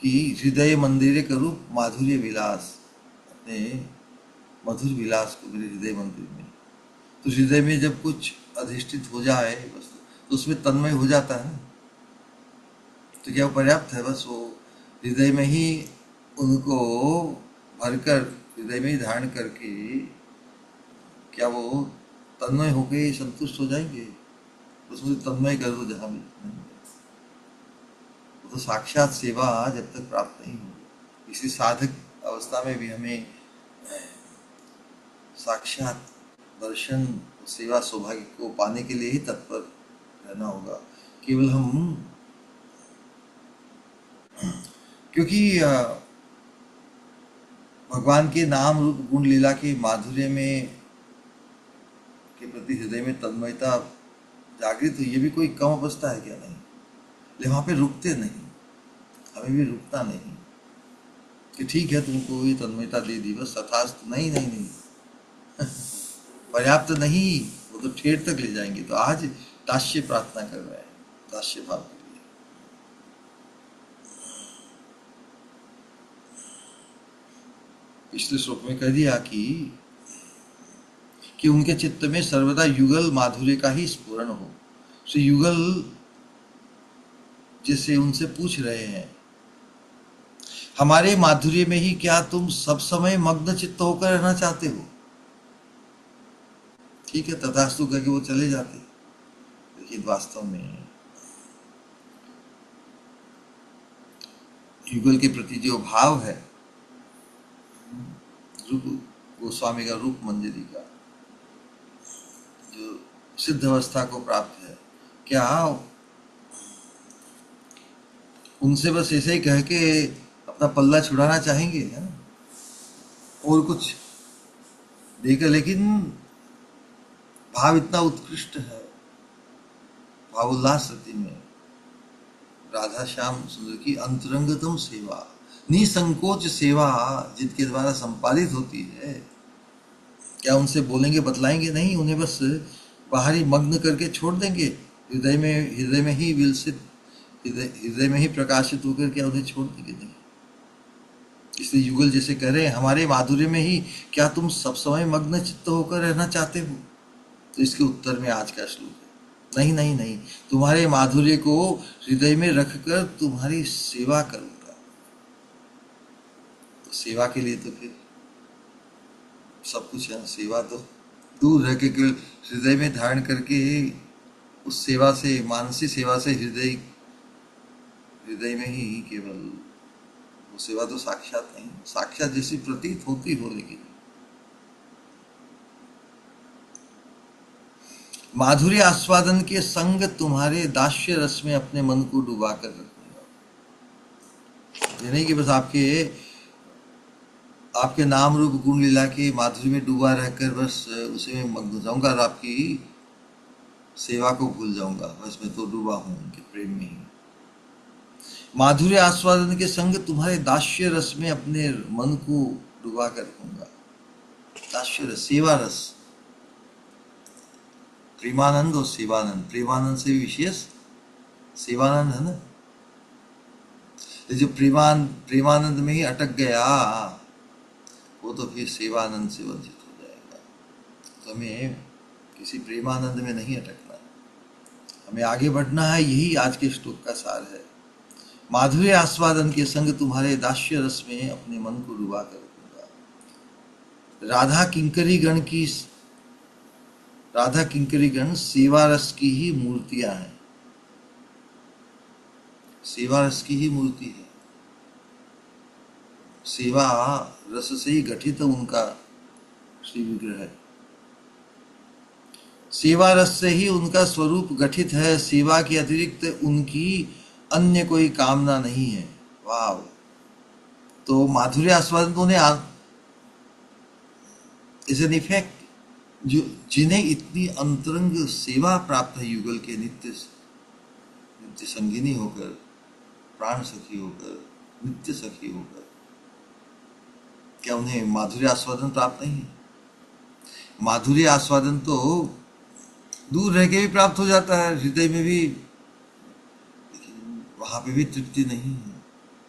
कि हृदय मंदिरे करूं माधुर्य विलास, अपने मधुर विलास को मेरे हृदय मंदिर में। तो हृदय में जब कुछ अधिष्ठित हो जाए बस, तो उसमें तन्मय हो जाता है। तो क्या वो पर्याप्त है? बस वो हृदय में ही उनको भरकर, हृदय में ही धारण करके, क्या वो तन्मय होके संतुष्ट हो जाएंगे? उसमें तन्मय कर दो जहां भी, तो साक्षात सेवा जब तक प्राप्त नहीं होगी। इसी साधक अवस्था में भी हमें साक्षात दर्शन, सेवा सौभाग्य को पाने के लिए ही तत्पर रहना होगा। केवल हम, क्योंकि भगवान के नाम रूप गुण लीला के माधुर्य में के प्रति हृदय में तन्मयता जागृत हुई, ये भी कोई कम अवस्था है क्या? नहीं, लेकिन वहां पे रुकते नहीं, हमें भी रुकना नहीं कि ठीक है तुमको ये तन्मयता दे दी बस तथास्त, नहीं नहीं नहीं पर्याप्त नहीं, वो तो ठेठ तक ले जाएंगे। तो आज दास्य प्रार्थना कर रहे हैं, दास्य भाव के लिए। पिछले श्लोक में कह दिया कि उनके चित्त में सर्वदा युगल माधुर्य का ही स्फुरण हो। तो युगल जैसे उनसे पूछ रहे हैं, हमारे माधुर्य में ही क्या तुम सब समय मग्न चित्त होकर रहना चाहते हो? ठीक है, तथास्तु करके वो चले जाते। लेकिन वास्तव में युगल के प्रति जो भाव है, रूप गोस्वामी का, रूप मंजरी का जो सिद्ध अवस्था को प्राप्त है, क्या उनसे बस ऐसे ही कह के अपना पल्ला छुड़ाना चाहेंगे, है ना? और कुछ देकर, लेकिन भाव इतना उत्कृष्ट है, भावोल्लास रति में राधा श्याम सुंदर की अंतरंगतम सेवा, निसंकोच सेवा जिनके द्वारा संपादित होती है, क्या उनसे बोलेंगे, बतलाएंगे? नहीं, उन्हें बस बाहरी मग्न करके छोड़ देंगे, हृदय में ही विलसित, हृदय में ही प्रकाशित होकर क्या उन्हें छोड़ देंगे? नहीं। इसलिए युगल जैसे कह रहे हैं, हमारे माधुर्य में ही क्या तुम सब समय मग्न चित्त होकर रहना चाहते हो? तो इसके उत्तर में आज का श्लोक है, नहीं नहीं नहीं, तुम्हारे माधुर्य को हृदय में रखकर तुम्हारी सेवा करूंगा। तो सेवा के लिए तो फिर सब कुछ है, सेवा तो दूर रह के केवल हृदय में धारण करके उस सेवा से, मानसी सेवा से हृदय हृदय में ही केवल वो सेवा तो साक्षात नहीं, साक्षात जैसी प्रतीत होती हो, लेकिन माधुर्य आस्वादन के संग तुम्हारे दास्य रस में अपने मन को डुबा कर रखूंगा। ये नहीं कि बस आपके आपके नाम रूप गुण लीला के माधुर्य में डूबा रहकर बस उसी में मग्न हो जाऊंगा और आपकी सेवा को भूल जाऊंगा, बस मैं तो डूबा हूं उनके प्रेम में ही। माधुर्य आस्वादन के संग तुम्हारे दास्य रस में अपने मन को डुबा कर रखूंगा। दास्य रस, सेवा रस, प्रेमानंद और सेवानंद, प्रेमानंद से भी विशेष सेवानंद है ना। जो प्रेमानंद में ही अटक गया, वो तो फिर सेवानंद से वंचित हो जाएगा। तो हमें किसी प्रेमानंद में नहीं अटकना, हमें आगे बढ़ना है, यही आज के श्लोक का सार है। माधुर्य आस्वादन के संग तुम्हारे दास्य रस में अपने मन को डुबा कर रखूंगा। राधा किंकरी गण सेवा रस की ही मूर्तियां हैं, सेवा रस की ही मूर्ति है। सेवा रस से ही गठित उनका श्री विग्रह है, सेवा रस से ही उनका स्वरूप गठित है, सेवा के अतिरिक्त उनकी अन्य कोई कामना नहीं है। वाह! तो माधुर्य आस्वादन तो उन्हें इज एन इफेक्ट, जो जिन्हें इतनी अंतरंग सेवा प्राप्त है युगल के नित्य नित्य संगिनी होकर, प्राण सखी होकर, नित्य सखी होकर, क्या उन्हें माधुर्य आस्वादन प्राप्त नहीं है? माधुर्य आस्वादन तो दूर रह के भी प्राप्त हो जाता है, हृदय में भी, लेकिन वहां पे भी तृप्ति नहीं है,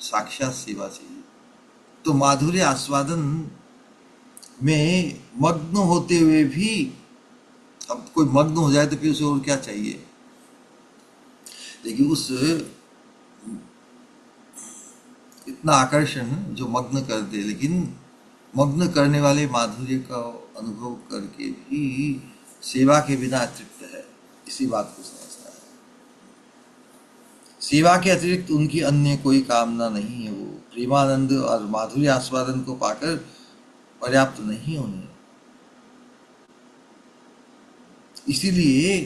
साक्षात सेवा चाहिए। तो माधुर्य आस्वादन में मग्न होते हुए भी, अब कोई मग्न हो जाए तो फिर उसे और क्या चाहिए? लेकिन उस इतना आकर्षण जो मग्न कर दे, लेकिन मग्न करने वाले माधुर्य का अनुभव करके भी सेवा के बिना तृप्त है, इसी बात को समझना है। सेवा के अतिरिक्त उनकी अन्य कोई कामना नहीं है, वो प्रेमानंद और माधुर्य आस्वादन को पाकर पर्याप्त नहीं होने, इसीलिए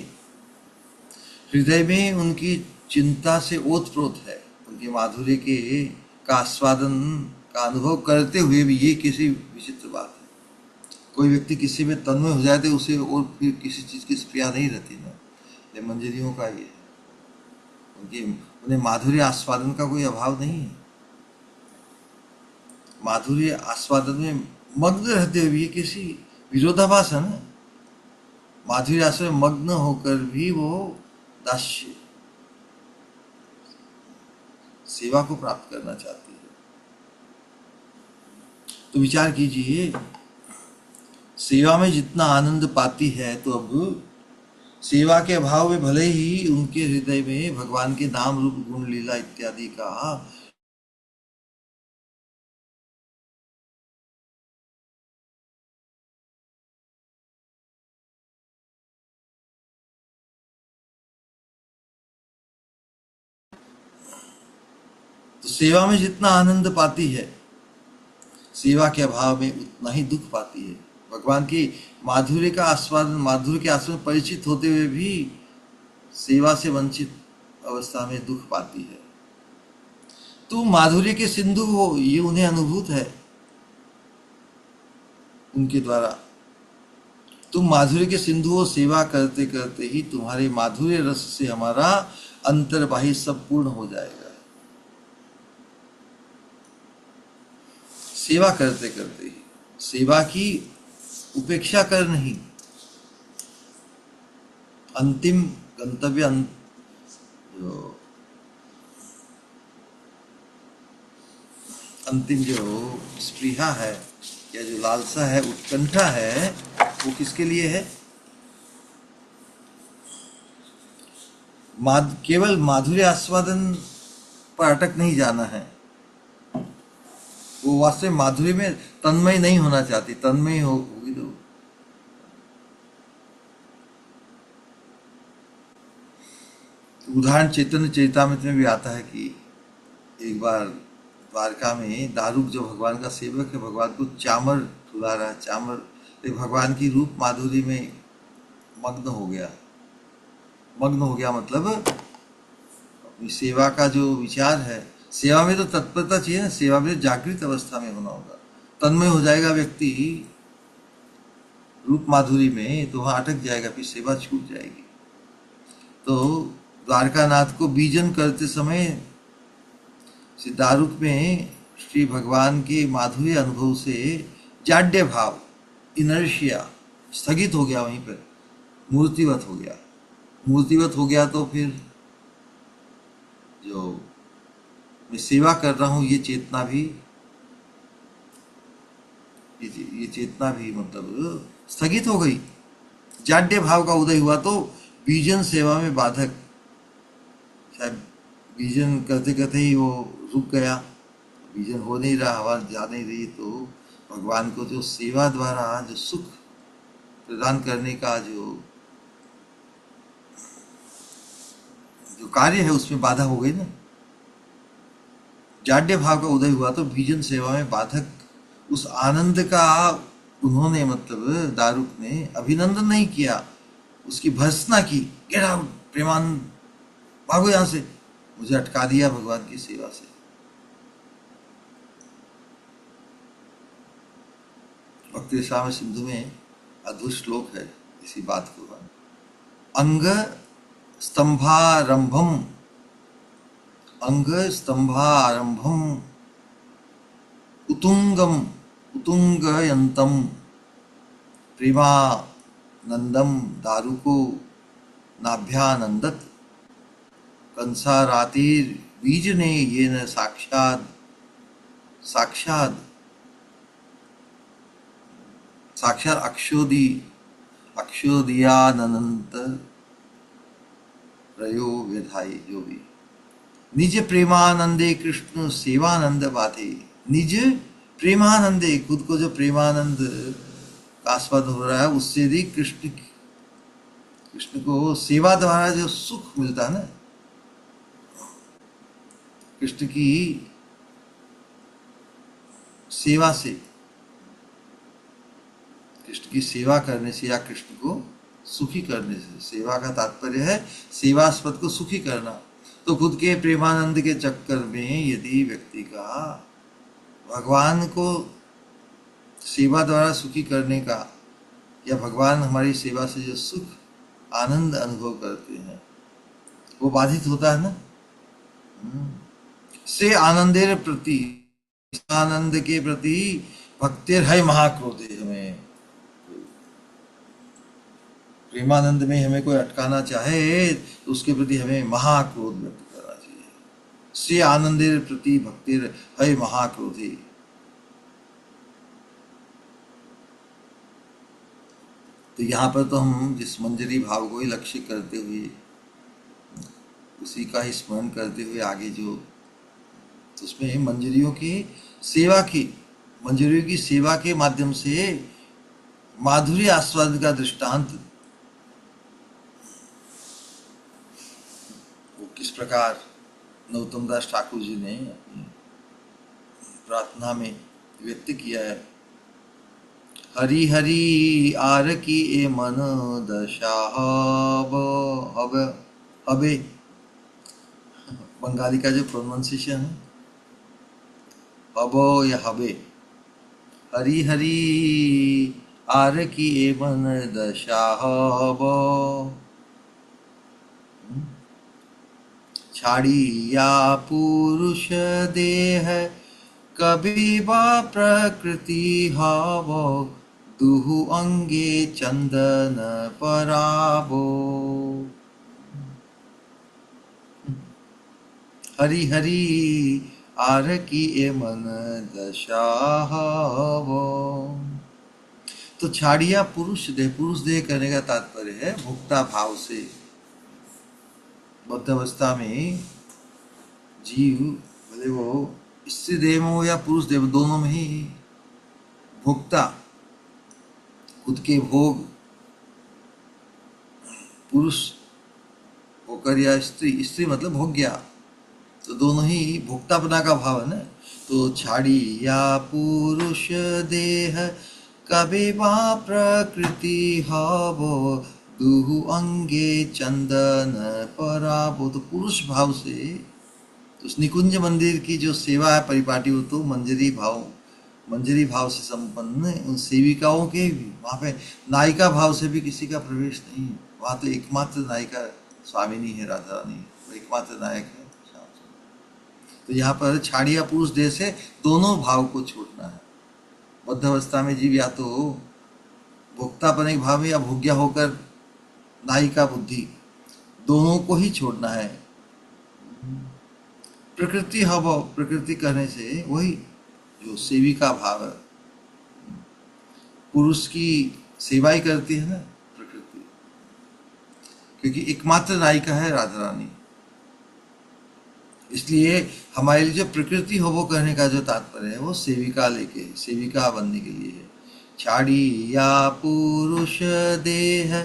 हृदय में उनकी चिंता से ओतप्रोत है, उनके माधुर्य के का आस्वादन का अनुभव करते हुए भी। ये किसी विचित्र बात है, कोई व्यक्ति किसी में तन्मय हो जाए तो उसे और फिर किसी चीज की स्प्रिया नहीं रहती ना, ये मंजरियों का ये है, उनके उन्हें माधुर्य आस्वादन का कोई अभाव नहीं है। माधुर्य आस्वादन में मग्न रहते हुए, ये किसी विरोधाभास है ना, माधुर्य आस्वादन में मग्न होकर भी वो दास्य सेवा को प्राप्त करना चाहती है। तो विचार कीजिए, सेवा में जितना आनंद पाती है, तो अब सेवा के अभाव में भले ही उनके हृदय में भगवान के नाम रूप गुण लीला इत्यादि का तो सेवा में जितना आनंद पाती है, सेवा के अभाव में उतना ही दुख पाती है। भगवान की माधुर्य का आस्वादन, माधुर्य के आस्वादन परिचित होते हुए भी सेवा से वंचित अवस्था में दुख पाती है। तुम माधुर्य के सिंधु हो, ये उन्हें अनुभूत है उनके द्वारा। तुम माधुर्य के सिंधु हो, सेवा करते करते ही तुम्हारे माधुर्य रस से हमारा अंतर्बाह्य सब पूर्ण हो जाएगा। सेवा करते करते ही, सेवा की उपेक्षा कर नहीं, अंतिम गंतव्य जो अंतिम जो स्पृहा है या जो लालसा है, उत्कंठा है, वो किसके लिए है? केवल माधुर्य आस्वादन पर अटक नहीं जाना है। वो वास्तव में माधुर्य में तन्मय नहीं होना चाहती, तन्मय होगी तो उदाहरण चैतन्य चरितामृत में भी आता है कि एक बार द्वारका में दारुक जो भगवान का सेवक है, भगवान को चामर खिला रहा है, चामर, भगवान की रूप माधुरी में मग्न हो गया। मग्न हो गया मतलब अपनी सेवा का जो विचार है, सेवा में तो तत्परता चाहिए ना, सेवा में जागृत अवस्था में होना होगा। तन्मय हो जाएगा व्यक्ति रूप माधुरी में, तो वहां अटक जाएगा, फिर सेवा छूट जाएगी। तो द्वारकानाथ को बीजन करते समय दारुक में श्री भगवान के माधुर्य अनुभव से जाड्य भाव, इनर्शिया स्थगित हो गया, वहीं पर मूर्तिवत हो गया। मूर्तिवत हो गया तो फिर जो मैं सेवा कर रहा हूँ, ये चेतना भी मतलब स्थगित हो गई। जाड्य भाव का उदय हुआ तो बीजन सेवा में बाधक, शायद बीजन करते करते ही वो रुक गया, बीजन हो नहीं रहा, हवा जा नहीं रही, तो भगवान को जो सेवा द्वारा जो सुख प्रदान करने का जो कार्य है, उसमें बाधा हो गई ना। जाड्य भाव का उदय हुआ तो बीजन सेवा में बाधक, उस आनंद का उन्होंने मतलब दारुक ने अभिनंदन नहीं किया, उसकी भर्त्सना की। गेट आउट प्रेमानंद, भागो यहां से, मुझे अटका दिया भगवान की सेवा से। भक्ति रसायन सिंधु में अद्भुत श्लोक है इसी बात को। अंग स्तंभारंभम, अंग स्तंभारंभम उतुंगम उतुंगयंतम प्रेमानंदम दारुको नाभ्यानंदत कंसारातिर बीजने ये न साक्षात साक्षात साक्षात अक्षोदियानंत रयो व्यधाई। जो भी निज प्रेमानंदे कृष्ण सेवानंद बाधे, निज प्रेमानंदे, खुद को जो प्रेमानंद आस्वाद हो रहा है, उससे भी कृष्ण को सेवा द्वारा जो सुख मिलता है ना, कृष्ण की सेवा से, कृष्ण की सेवा करने से या कृष्ण को सुखी करने से, सेवा का तात्पर्य है सेवास्पद को सुखी करना। तो खुद के प्रेमानंद के चक्कर में यदि व्यक्ति का भगवान को सेवा द्वारा सुखी करने का, या भगवान हमारी सेवा से जो सुख आनंद अनुभव करते हैं, वो बाधित होता है ना, से आनंदेर प्रति, आनंद के प्रति भक्तिर है महाक्रोधे। हमें प्रेमानंद में हमें कोई अटकाना चाहे तो उसके प्रति हमें महाक्रोध व्यक्त करना चाहिए। से आनंदेर प्रति भक्तिर है महाक्रोधे। तो यहाँ पर तो हम जिस मंजरी भाव को ही लक्ष्य करते हुए, उसी का ही स्मरण करते हुए आगे जो, तो उसमें मंजरियों की सेवा की, मंजरियों की सेवा के माध्यम से माधुर्य आस्वाद का दृष्टांत वो किस प्रकार नरोत्तम दास ठाकुर जी ने अपनी प्रार्थना में व्यक्त किया है। हरि हरि आर की ए मन दशा हब हब हबे, बंगाली का जो प्रोनाउंसिएशन है हबो या हबे, हरि हरि आर की ए मन दशा हब, छाड़िया पुरुष देह कभी बा प्रकृति हब, दुहु अंगे चंदन पराबो। हरि हरि आर की ए मन दशा हब। तो छाड़िया पुरुष देह करने का तात्पर्य है भोक्ता भाव से। बद्ध अवस्था में जीव भले वो स्त्री देह में हो या पुरुष देह, दोनों में ही भोक्ता, खुद के भोग, पुरुष होकर या स्त्री मतलब भोग्या, तो दोनों ही भोक्तापना का भाव है ना। तो छाड़ी या पुरुष देह कभी बा प्रकृति हबो, दुहु अंगे चंदन पराबो। तो पुरुष भाव से तो उस निकुंज मंदिर की जो सेवा है परिपाटी, वो तो मंजरी भाव से संपन्न उन सेविकाओं के भी वहाँ पे नायिका भाव से भी किसी का प्रवेश नहीं। वहाँ तो एकमात्र नायिका स्वामिनी है, राधा रानी, वो एकमात्र नायक है। तो यहाँ पर छाड़िया पुरुष देह से दोनों भाव को छोड़ना है। बद्ध अवस्था में जीव या तो भोक्तापन भाव में या भोग्या होकर नायिका बुद्धि, दोनों को ही छोड़ना है। प्रकृति हव, प्रकृति कहने से वही जो सेविका भाव है, पुरुष की सेवा ही करती है ना प्रकृति, क्योंकि एकमात्र नायिका है राधा रानी। इसलिए हमारे लिए जो प्रकृति हो वो कहने का जो तात्पर्य है वो सेविका सेविका बनने के लिए है। छाड़ी या पुरुष देह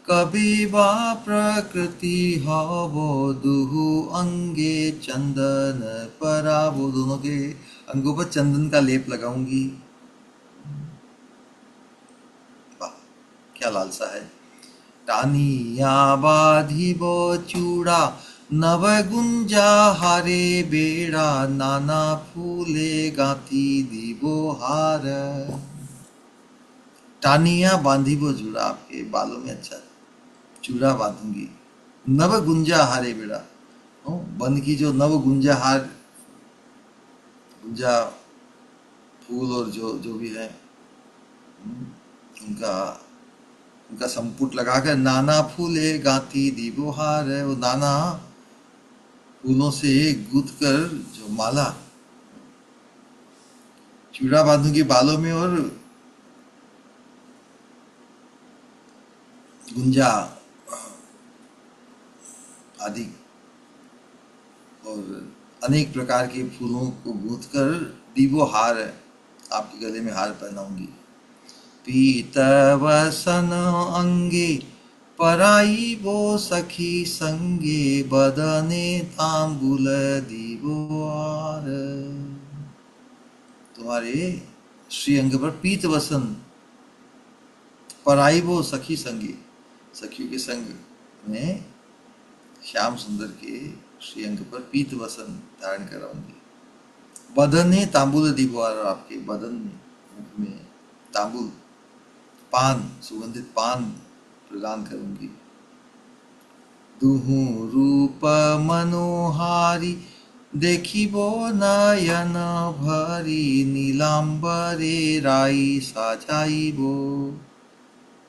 कभी बा प्रकृति हवो, दुहु अंगे चंदन पराबो। दोनों के अंगों पर चंदन का लेप लगाऊंगी। वाह क्या लालसा है। टानिया बाधिबो चूड़ा नव गुंजा हारे बेड़ा, नाना फूले गाती दीबो हार। टानिया बांधिबो चूड़ा, आपके बालों में अच्छा चूड़ा बांधूंगी। नव गुंजा हारे बेड़ा, वन की जो नव गुंजा हार, गुंजा फूल और जो जो भी है उनका संपुट लगाकर नाना फूले गाती दीबो हार है। वो नाना फूलों से गूंथ कर जो माला चूड़ा बांधूंगी बालों में, और गुंजा आदि और अनेक प्रकार के फूलों को गूंथ कर दीबो हार, आपके गले में हार पहनाऊंगी। पीतवसन अंगे पराई वो सखी संगे, बदने तांबुल दीबो हार। तुम्हारे श्री अंग पर पीत वसन, पराई वो सखी संगे, सखियों के संग में श्याम सुंदर के श्री अंग पर पीत वसन धारण कराऊंगी। बदने तांबुल दीबो हार, आपके बदन मुख में तांबुल पान, सुगंधित पान प्रदान करूंगी। दुहु रूप मनोहारी देखिबो नयन भरी, नीलांबरे राई साजाइबो।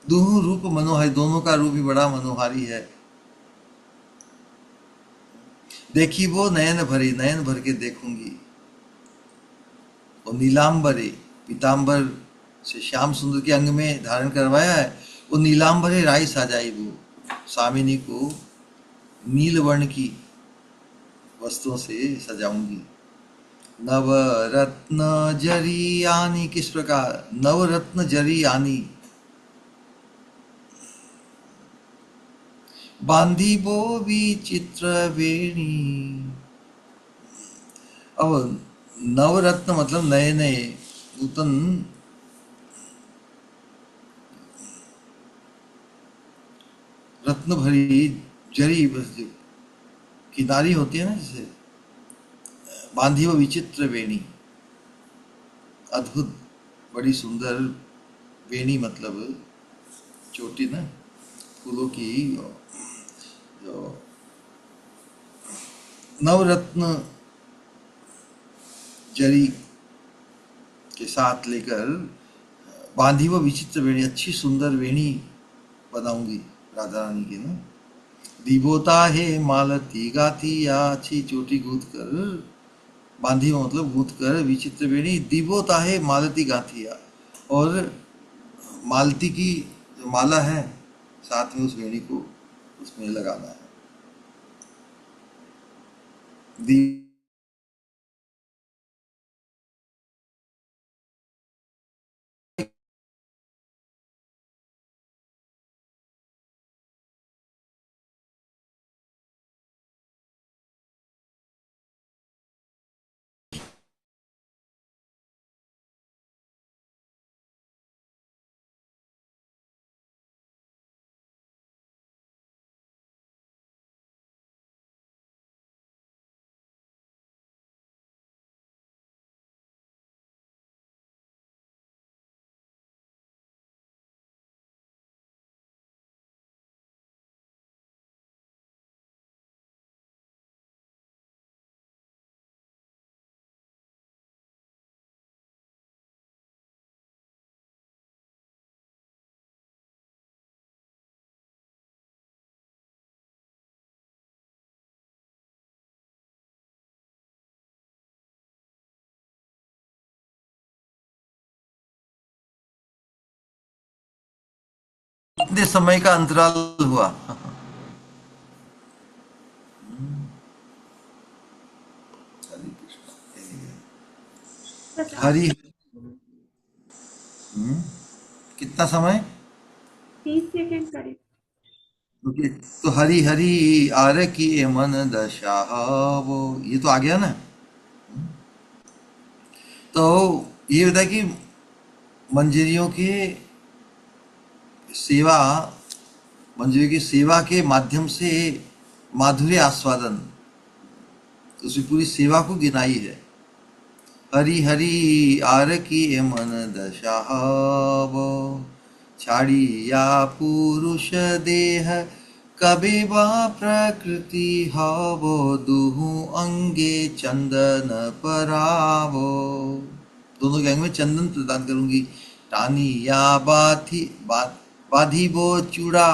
दुहु रूप मनोहारी, दोनों का रूप भी बड़ा मनोहारी है। देखिबो नयन भरी, नयन भर के देखूंगी। और नीलांबरे, पीतांबर से श्याम सुंदर के अंग में धारण करवाया है, वो नीलांबरे राई साजाइबो, स्वामिनी को नील वर्ण की वस्त्रों से सजाऊंगी। नवरत्न जरी आनी, किस प्रकार नवरत्न जरी आनी, बांधी बो विचित्र वेणी, अब नवरत्न मतलब नए नए नूतन रत्न भरी जरी बस जो किनारी होती है ना, जैसे बांधी वो विचित्र वेणी, अद्भुत, बड़ी सुंदर वेणी मतलब चोटी ना, फूलों की, जो नवरत्न जरी के साथ लेकर बांधी वो विचित्र वेणी, अच्छी सुंदर वेणी बनाऊंगी राधा रानी की ना। दिवोता है मालती गाती या, अच्छी चोटी गूंथ कर, बांधी हुआ मतलब गूंथ कर विचित्र वेणी, दिवोता है मालती गाथिया, और मालती की जो माला है साथ में उस वेणी को उसमें लगाना है। कितने समय का अंतराल हुआ? हरे कृष्ण। पचास हरी, सेकंड, कितना समय? 30 सेकंड करीब। ओके। तो हरी हरी आर की मन दशा, वो ये तो आ गया ना। तो ये होता है कि मंजरियों के सेवा, मंजरी की सेवा के माध्यम से माधुर्य आस्वादन, उसकी पूरी सेवा को गिनाई है। हरि हरि आर की मन दशा, वो छाड़िया पुरुष देह, कबे बा प्रकृति हवो, दुहु अंगे चंदन परावो, दोनों गैंग में चंदन प्रदान करूंगी। टानी या बाधी बो चूड़ा,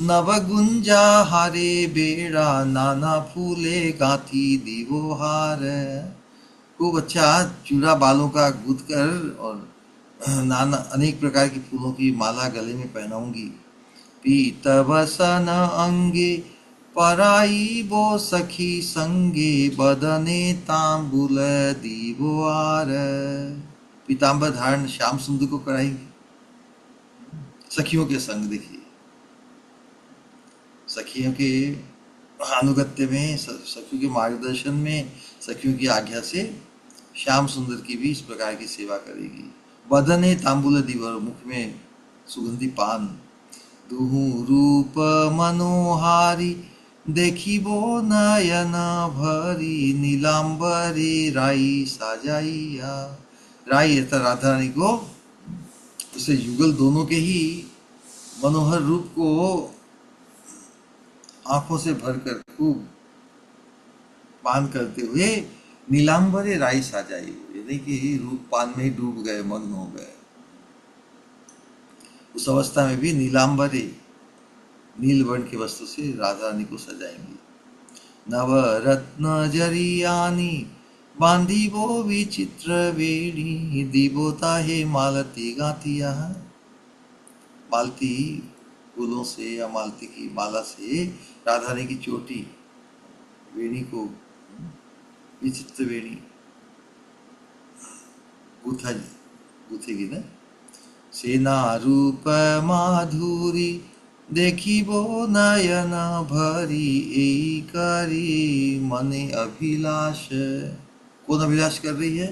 नवगुंजा हारे बेड़ा, नाना फूले गाथी दीवो हार, खूब अच्छा चूड़ा बालों का गूंथ कर और नाना अनेक प्रकार की फूलों की माला गले में पहनाऊंगी। पीतवसन अंगे, पराई बो सखी संगे, बदने तांबुल दीवो आर, पीताम्बर धारण श्याम सुंदर को कराएंगे सखियों के संग। देखिए, सखियों के अनुगत्य में, सखियों के मार्गदर्शन में, सखियों की आज्ञा से श्याम सुंदर की भी इस प्रकार की सेवा करेगी। बदने तांबुल दीवर, मुख में सुगंधी पान, दुहु रूप मनोहारी, देखिबो नयन भरी, नीलांबरी राई साजाइया, राई अर्थात राधा रानी को, उसे युगल दोनों के ही मनोहर रूप को आंखों से भरकर खूब पान करते हुए, नीलांबरे राई साजाई, यानी कि रूप पान में ही डूब गए, मग्न हो गए। उस अवस्था में भी नीलांबरे, नील वर्ण के वस्त्र से राधा रानी को सजाएंगी। नवरत्न जरियानी, बांधी वो विचित्र वेणी, दीवोता है मालती गातिया, मालती फूलों से या मालती की माला से राधा रानी की चोटी, वेणी को, विचित्र वेणी गूथा गूथेगी ना। सेना रूप माधुरी, देखिबो नयन भरी, एई करी मने अभिलाष, कौन अभिलाष कर रही है?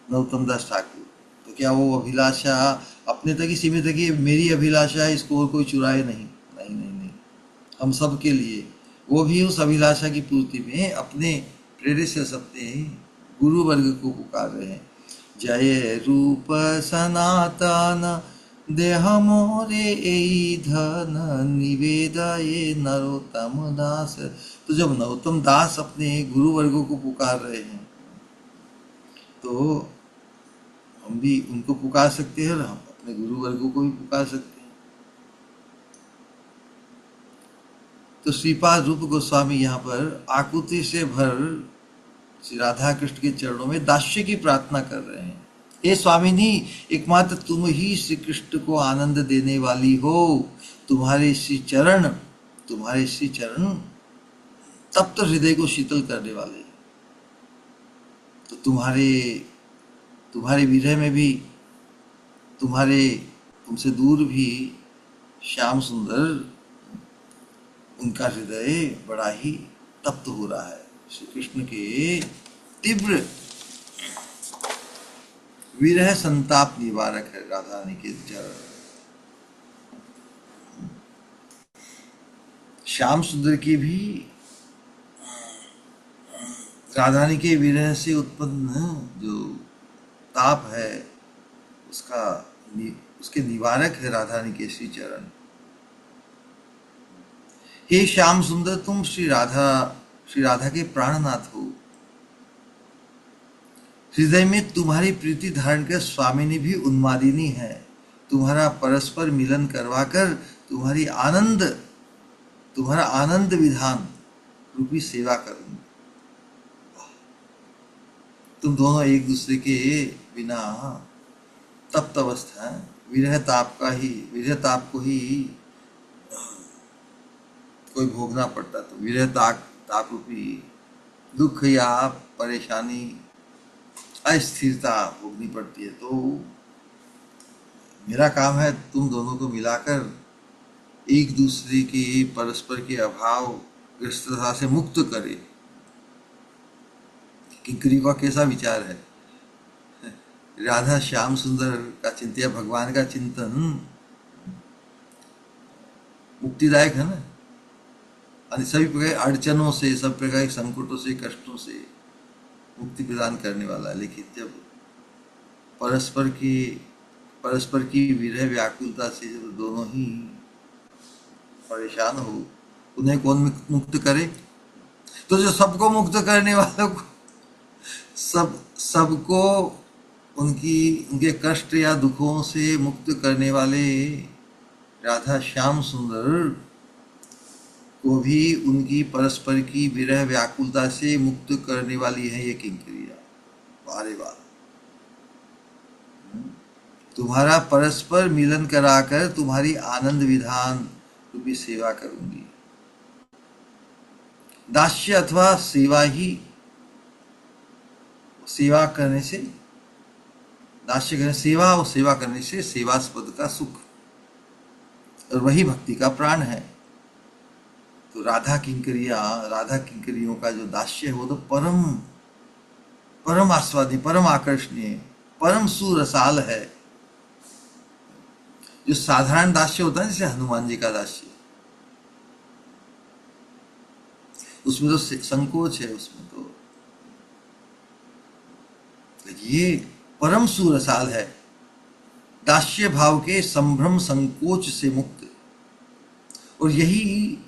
नरोत्तम दास ठाकुर। तो क्या वो अभिलाषा अपने तक ही सीमित है कि मेरी अभिलाषा है, इसको और कोई चुराए नहीं? नहीं नहीं नहीं, हम सब के लिए। वो भी उस अभिलाषा की पूर्ति में अपने प्रेरित अपने गुरु वर्ग को पुकार रहे हैं। जय रूप सनातन देह मोरे एई धन निवेदये नरोत्तम दास। तो जब नरोत्तम दास अपने गुरु वर्गों को पुकार रहे हैं तो हम भी उनको पुकार सकते हैं और हम अपने गुरु वर्गों को भी पुकार सकते हैं। तो श्रीपाद रूप गोस्वामी यहाँ पर आकुति से भर श्री राधा कृष्ण के चरणों में दास्य की प्रार्थना कर रहे हैं। हे स्वामिनी, एकमात्र तुम ही श्री कृष्ण को आनंद देने वाली हो। तुम्हारे श्री चरण तप्त हृदय को शीतल करने वाले हैं। तो तुम्हारे विरह में भी तुमसे दूर भी श्याम सुंदर, उनका हृदय बड़ा ही तप्त हो रहा है। श्री कृष्ण के तीव्र विरह संताप निवारक है राधा रानी के चरण। श्याम सुंदर की भी राधा रानी के विरह से उत्पन्न जो ताप है उसके निवारक है राधा रानी के श्री चरण। हे श्याम सुंदर, तुम श्री राधा के प्राणनाथ हो। हृदय में तुम्हारी प्रीति धारण कर स्वामिनी भी उन्मादिनी है। तुम्हारा परस्पर मिलन करवाकर तुम्हारा आनंद विधान रूपी सेवा करूंगी। तुम दोनों एक दूसरे के बिना तप्त अवस्था है, विरह ताप को ही कोई भोगना पड़ता। तो विरह ताप रूपी दुख या परेशानी, अस्थिरता भोगनी पड़ती है। तो मेरा काम है तुम दोनों को मिलाकर एक दूसरे के परस्पर के अभाव ग्रस्तता से मुक्त करे। किंकरी का कैसा विचार है? राधा श्याम सुंदर का चिंतन, भगवान का चिंतन मुक्तिदायक है ना। और सभी प्रकार अड़चनों से, सब प्रकार के संकटों से, कष्टों से मुक्ति प्रदान करने वाला है। लेकिन जब परस्पर की विरह व्याकुलता से जब दोनों ही परेशान हो, उन्हें कौन मुक्त करे? तो जो सबको मुक्त करने वालों को, सबको उनके कष्ट या दुखों से मुक्त करने वाले राधा श्याम सुंदर को भी उनकी परस्पर की विरह व्याकुलता से मुक्त करने वाली है ये किंकरिया। बारे बार तुम्हारा परस्पर मिलन कराकर तुम्हारी आनंद विधान रूपी सेवा करूंगी। दास्य अथवा सेवा करने से सेवास्पद का सुख, और वही भक्ति का प्राण है। तो राधा किंकरियों का जो दास्य है वो तो परम आस्वादी, परम आकर्षणीय, परम सुरसाल है। जो साधारण दास्य होता है जैसे हनुमान जी का दास्य, उसमें तो संकोच है, उसमें तो ये परम सुरसाल है। दास्य भाव के संभ्रम संकोच से मुक्त, और यही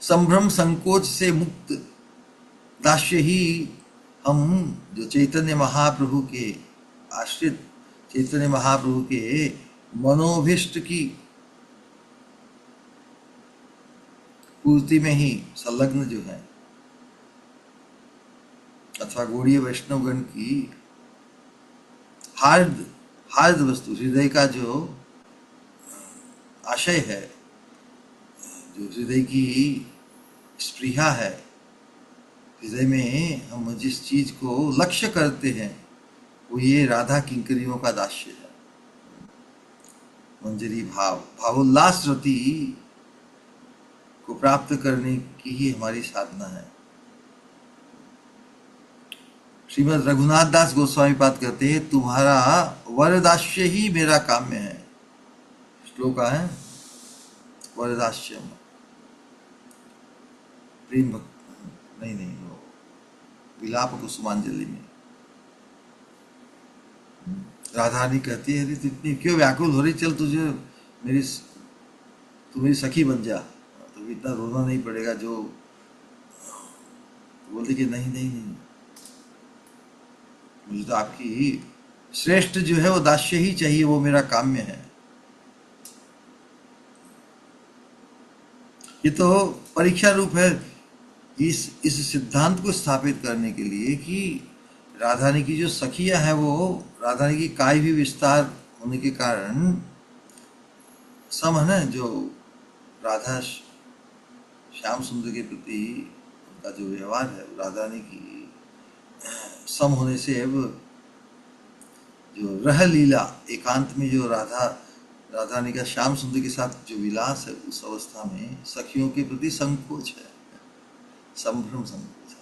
संभ्रम संकोच से मुक्त दास्य ही हम जो चैतन्य महाप्रभु के आश्रित, चैतन्य महाप्रभु के मनोभिष्ट की पूर्ति में ही संलग्न जो है, अथवा गौड़ीय वैष्णवगण की हार्द वस्तु, हृदय का जो आशय है, जो हृदय की स्पृहा है, हृदय में हम जिस चीज को लक्ष्य करते हैं वो ये राधा किंकरियों का दास्य है। मंजरी भावोल्लास रति को प्राप्त करने की ही हमारी साधना है। श्रीमद रघुनाथ दास गोस्वामी पाद कहते हैं, तुम्हारा वरदास्य ही मेरा काम्य है। श्लोक है वरदास्य, प्रेम भक्त नहीं नहीं, वो विलाप कुसुमांजलि में राधा रानी कहती है, अरे तू इतनी क्यों व्याकुल हो रही, चल तुझे तू मेरी सखी बन जा, तो इतना रोना नहीं पड़ेगा। जो तो बोलते कि नहीं नहीं नहीं, मुझे तो आपकी श्रेष्ठ जो है वो दास्य ही चाहिए, वो मेरा काम्य है। ये तो परीक्षा रूप है इस सिद्धांत को स्थापित करने के लिए कि राधारानी की जो सखियां हैं वो राधारानी की काय भी विस्तार होने के कारण सम है ना, जो राधा श्याम सुंदर के प्रति उनका जो व्यवहार है, राधारानी की सम होने से अब जो रह लीला एकांत में जो राधारानी का श्याम सुंदर के साथ जो विलास है, उस अवस्था में सखियों के प्रति संकोच है, संभ्रम संकोच है।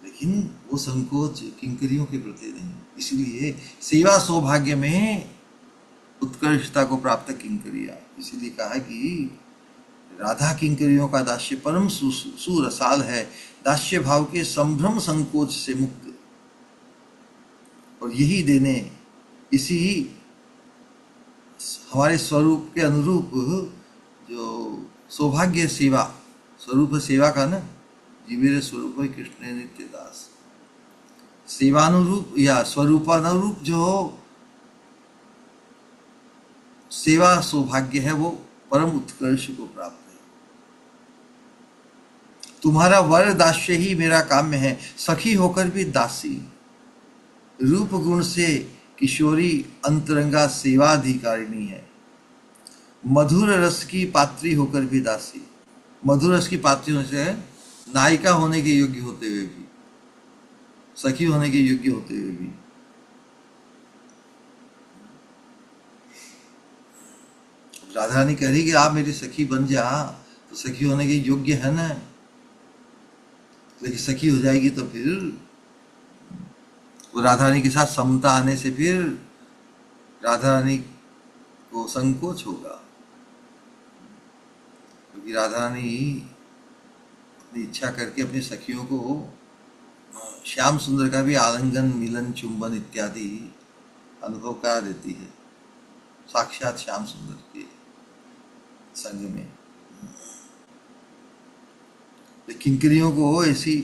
लेकिन वो संकोच किंकरियों के प्रति नहीं। इसलिए सेवा सौभाग्य में उत्कृष्टता को प्राप्त किंकरिया, इसीलिए कहा कि राधा किंकरियों का दास्य परम सुरसाल है, दास्य भाव के संभ्रम संकोच से मुक्त, और यही देने इसी हमारे स्वरूप के अनुरूप जो सौभाग्य सेवा, स्वरूप सेवा का ना, जी मेरे स्वरूप है कृष्ण नित्य दास, सेवानुरूप या स्वरूपानुरूप जो सेवा सौभाग्य है वो परम उत्कर्ष को प्राप्त है। तुम्हारा वर दास्य ही मेरा काम्य है, सखी होकर भी दासी, रूप गुण से किशोरी अंतरंगा सेवाधिकारिणी है, मधुर रस की पात्री होकर भी दासी, मधुर रस की पात्री होने से नायिका होने के योग्य होते हुए भी, सखी होने के योग्य होते हुए भी। राधा रानी कह रही कि आप मेरी सखी बन जा, तो सखी होने के योग्य है ना, लेकिन सखी हो जाएगी तो फिर वो राधा रानी के साथ समता आने से फिर राधा रानी को संकोच होगा, क्योंकि राधा रानी अपनी इच्छा करके अपनी सखियों को श्याम सुंदर का भी आलिंगन मिलन चुंबन इत्यादि अनुभव करा देती है साक्षात श्याम सुंदर के संग में। किंकरियों को ऐसी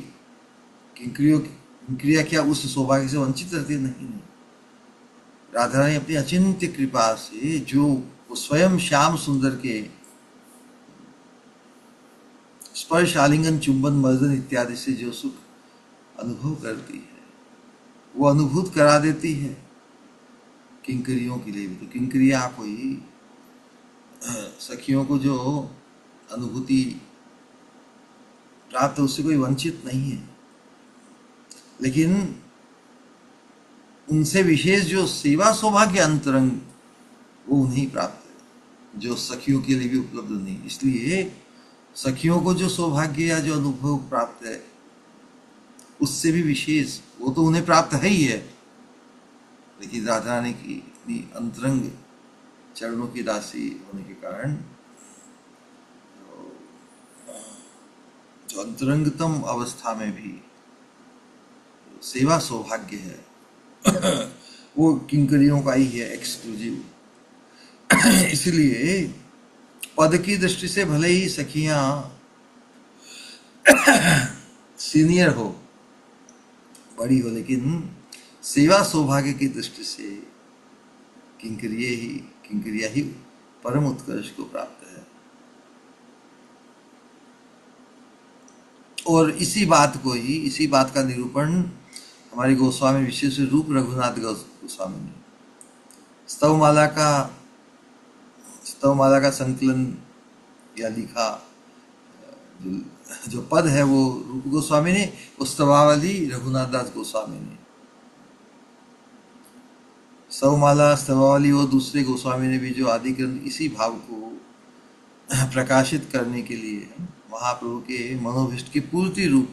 किंकरियां क्या उस सौभाग्य से वंचित रहती है? नहीं। राधा रानी अपनी अचिंत्य कृपा से जो वो स्वयं श्याम सुंदर के स्पर्श आलिंगन चुंबन मर्दन इत्यादि से जो सुख अनुभव करती है, वो अनुभूत करा देती है किंकरियों के लिए भी। तो किंकरियां कोई सखियों को जो अनुभूति प्राप्त उससे कोई वंचित नहीं है, लेकिन उनसे विशेष जो सेवा सौभाग्य अंतरंग वो उन्हें प्राप्त है, जो सखियों के लिए भी उपलब्ध नहीं। इसलिए सखियों को जो सौभाग्य या जो अनुभव प्राप्त है उससे भी विशेष वो तो उन्हें प्राप्त है ही है, लेकिन राधा रानी की इतनी अंतरंग चरणों की दासी होने के कारण जो अंतरंगतम अवस्था में भी सेवा सौभाग्य है वो किंकरियों का ही है एक्सक्लूसिव। इसलिए पद की दृष्टि से भले ही सखियां सीनियर हो, बड़ी हो, लेकिन सेवा सौभाग्य की दृष्टि से किंकरिया ही परम उत्कर्ष को प्राप्त है। और इसी बात का निरूपण हमारे गोस्वामी विशेष रूप रघुनाथ गोस्वामी ने स्तवमाला का संकलन या लिखा जो पद है वो रूप गोस्वामी ने, स्तवावली रघुनाथ दास गोस्वामी ने। स्तवावली वो दूसरे गोस्वामी ने भी जो आदि ग्रंथ इसी भाव को प्रकाशित करने के लिए महाप्रभु के मनोभिष्ट की पूर्ति रूप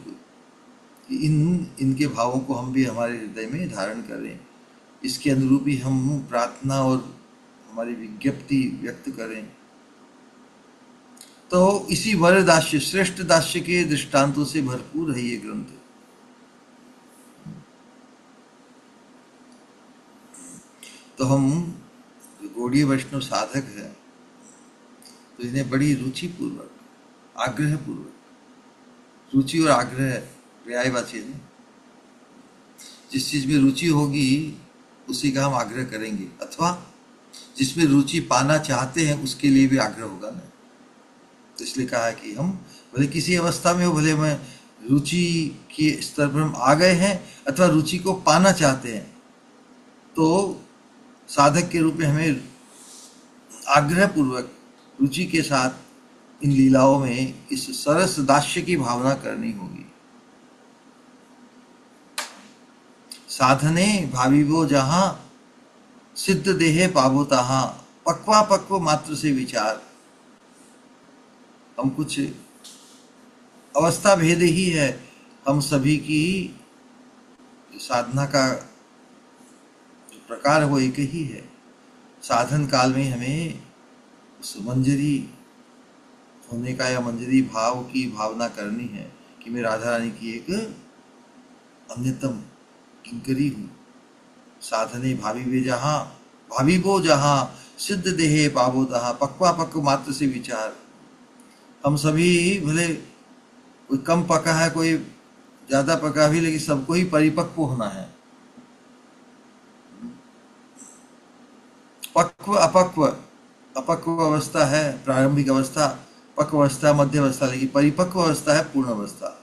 इनके भावों को हम भी हमारे हृदय में धारण करें, इसके अनुरूप ही हम प्रार्थना और हमारी विज्ञप्ति व्यक्त करें। तो इसी वर दास्य, श्रेष्ठ दास्य के दृष्टांतों से भरपूर है ये ग्रंथ। तो हम जो गौड़ीय वैष्णव साधक है, तो इन्हें बड़ी रुचि पूर्वक, आग्रह पूर्वक, रुचि और आग्रह पर्यायवाची है। जिस चीज में रुचि होगी उसी का हम आग्रह करेंगे, अथवा जिसमें रुचि पाना चाहते हैं उसके लिए भी आग्रह होगा ना। तो इसलिए कहा है कि हम भले किसी अवस्था में हो, भले मैं रुचि के स्तर पर हम आ गए हैं अथवा रुचि को पाना चाहते हैं, तो साधक के रूप में हमें आग्रह पूर्वक रुचि के साथ इन लीलाओं में इस सरस दास्य की भावना करनी होगी। साधने भाविवो जहां, सिद्ध देहे पावो तहां, पक्वा पक्व मात्र से विचार। हम कुछ अवस्था भेद ही है, हम सभी की जो साधना का जो प्रकार है वो एक ही है। साधन काल में हमें उस मंजरी होने का या मंजरी भाव की भावना करनी है कि मैं राधा रानी की एक अन्यतम किंकरी हूँ। साधने भाविवे जहाँ, भाविवो जहाँ, सिद्ध देहे पावो तहाँ, पक्वा पक्व मात्र से विचार। हम सभी भले कोई कम पका है, कोई ज्यादा पका भी, लेकिन सबको ही परिपक्व होना है। पक्व अपक्व, अपक्व अवस्था है प्रारंभिक अवस्था, पक्व अवस्था मध्य अवस्था, लेकिन परिपक्व अवस्था है पूर्ण अवस्था।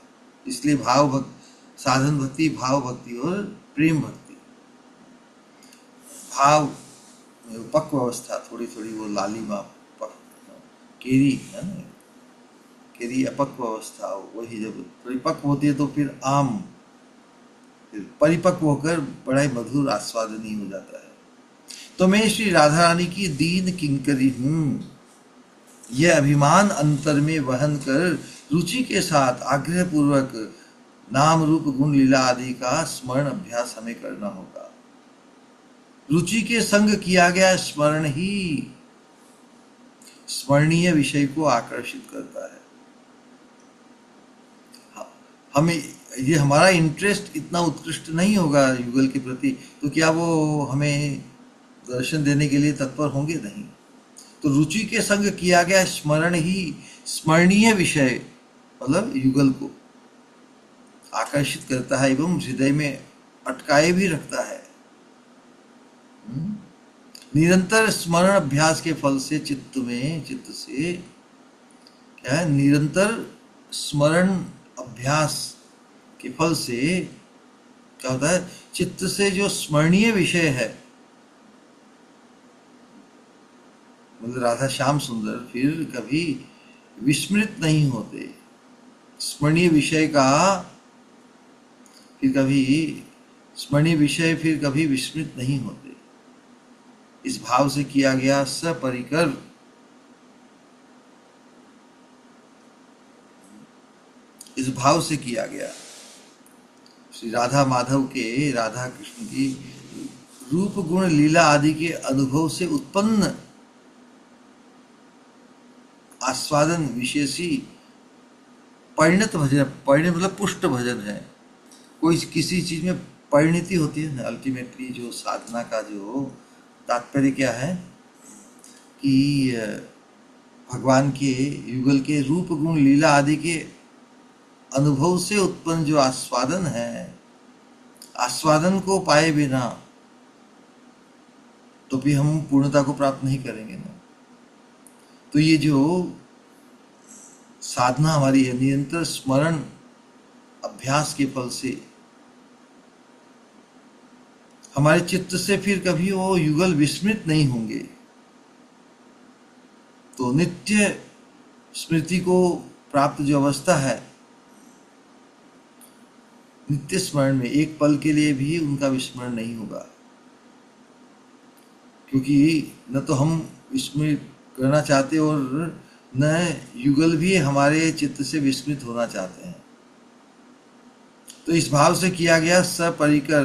इसलिए भाव भक्ति, साधन भक्ति, भाव भक्ति और प्रेम भक्ति। भाव पक्व अवस्था, थोड़ी थोड़ी वो लालिमा, केरी है ना, केरी अपक्व अवस्था, वही जब परिपक्व होती है तो फिर आम, फिर परिपक्व होकर बड़ा ही मधुर आस्वादनीय हो जाता है। तो मैं श्री राधा रानी की दीन किंकरी हूँ, यह अभिमान अंतर में वहन कर रुचि के साथ आग्रह पूर्वक नाम रूप गुण लीला आदि का स्मरण अभ्यास हमें करना होगा। रुचि के संग किया गया स्मरण ही स्मरणीय विषय को आकर्षित करता है। हमें ये हमारा इंटरेस्ट इतना उत्कृष्ट नहीं होगा युगल के प्रति, तो क्या वो हमें दर्शन देने के लिए तत्पर होंगे? नहीं। तो रुचि के संग किया गया स्मरण ही स्मरणीय विषय मतलब युगल को आकर्षित करता है एवं हृदय में अटकाए भी रखता है। निरंतर स्मरण अभ्यास के फल से चित्त से क्या है, निरंतर स्मरण अभ्यास के फल से क्या होता है, चित्त से जो स्मरणीय विषय है, मतलब राधा श्याम सुंदर फिर कभी विस्मृत नहीं होते। स्मरणीय विषय का फिर कभी स्मरणीय विषय फिर कभी विस्मृत नहीं होते। इस भाव से किया गया सपरिकर इस भाव से किया गया श्री राधा माधव के, राधा कृष्ण की रूप गुण लीला आदि के अनुभव से उत्पन्न आस्वादन विशेषी परिणत भजन, परिणत मतलब पुष्ट भजन है। कोई किसी चीज में परिणति होती है ना, अल्टीमेटली जो साधना का जो तात्पर्य क्या है कि भगवान के युगल के रूप गुण लीला आदि के अनुभव से उत्पन्न जो आस्वादन है, आस्वादन को पाए बिना तो भी हम पूर्णता को प्राप्त नहीं करेंगे ना। तो ये जो साधना हमारी है, निरंतर स्मरण अभ्यास के फल से हमारे चित्त से फिर कभी वो युगल विस्मृत नहीं होंगे। तो नित्य स्मृति को प्राप्त जो अवस्था है, नित्य स्मरण में एक पल के लिए भी उनका विस्मरण नहीं होगा, क्योंकि न तो हम विस्मृत करना चाहते और न युगल भी हमारे चित्त से विस्मृत होना चाहते हैं। तो इस भाव से किया गया सपरिकर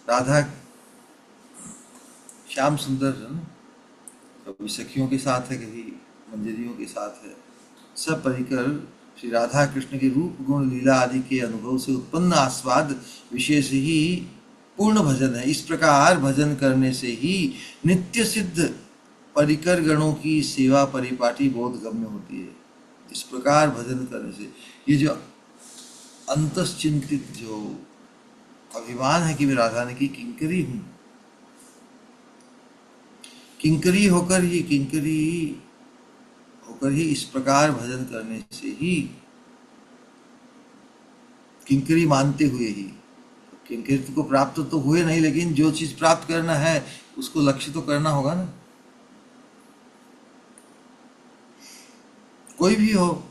राधा श्याम सुंदर है ना, कभी सखियों के साथ है, कभी मंजरियों के साथ है। सब परिकर श्री राधा कृष्ण के रूप गुण लीला आदि के अनुभव से उत्पन्न आस्वाद विशेष ही पूर्ण भजन है। इस प्रकार भजन करने से ही नित्य सिद्ध परिकर गणों की सेवा परिपाटी बोध गम्य होती है। इस प्रकार भजन करने से ये जो अंतश्चिंतित जो अभिमान है कि मैं राधा रानी की किंकरी हूँ, किंकरी होकर ही इस प्रकार भजन करने से ही, किंकरी मानते हुए ही, किंकरित्व को प्राप्त तो हुए नहीं, लेकिन जो चीज प्राप्त करना है उसको लक्ष्य तो करना होगा ना। कोई भी हो,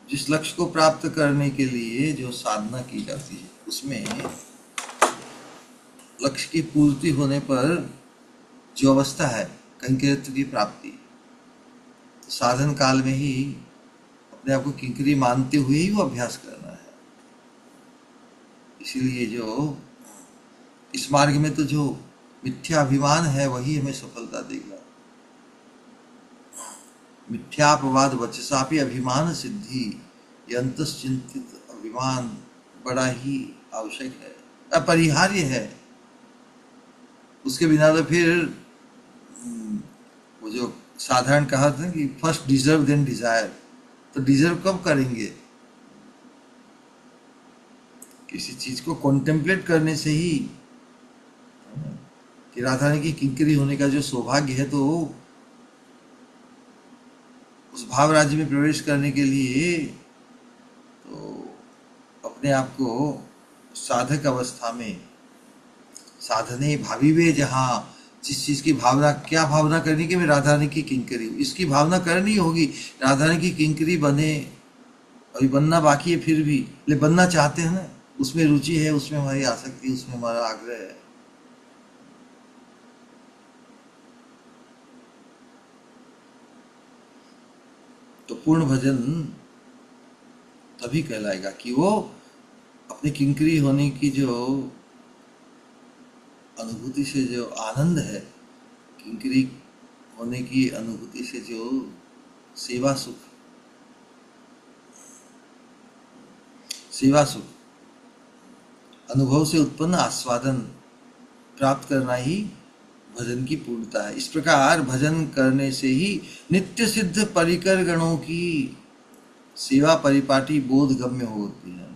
जिस लक्ष्य को प्राप्त करने के लिए जो साधना की जाती है उसमें लक्ष्य की पूर्ति होने पर जो अवस्था है किंकरित्व की प्राप्ति, साधन काल में ही अपने आप को किंकरी मानते हुए ही वो अभ्यास करना है। इसीलिए जो इस मार्ग में तो जो मिथ्या अभिमान है वही हमें सफलता देगा। मिथ्यापवाद वचसापि अभिमान सिद्धि, ये अंतश्चिंतित अभिमान बड़ा ही आवश्यक है, अपरिहार्य है। उसके बिना तो फिर वो जो साधारण कहा था कि फर्स्ट डिजर्व देन डिजायर, तो डिजर्व कब करेंगे? किसी चीज को कॉन्टेम्पलेट करने से ही, कि राधा रानी की किंकरी होने का जो सौभाग्य है, तो उस भाव राज्य में प्रवेश करने के लिए तो अपने आप को साधक अवस्था में, साधने भाविवे जहाँ, जिस चीज की भावना, क्या भावना करनी कि मैं राधा रानी की किंकरी हूँ, इसकी भावना करनी होगी। राधा रानी की किंकरी बने, अभी बनना बाकी है फिर भी, ले बनना चाहते हैं ना, उसमें रुचि है, उसमें हमारी आसक्ति, उसमें हमारा आग्रह है। तो पूर्ण भजन तभी कहलाएगा कि वो अपनी किंकरी होने की जो अनुभूति से जो आनंद है, किंकरी होने की अनुभूति से जो सेवा सुख, सेवा सुख अनुभव से उत्पन्न आस्वादन प्राप्त करना ही भजन की पूर्णता है। इस प्रकार भजन करने से ही नित्य सिद्ध परिकर गणों की सेवा परिपाटी बोध गम्य होती है।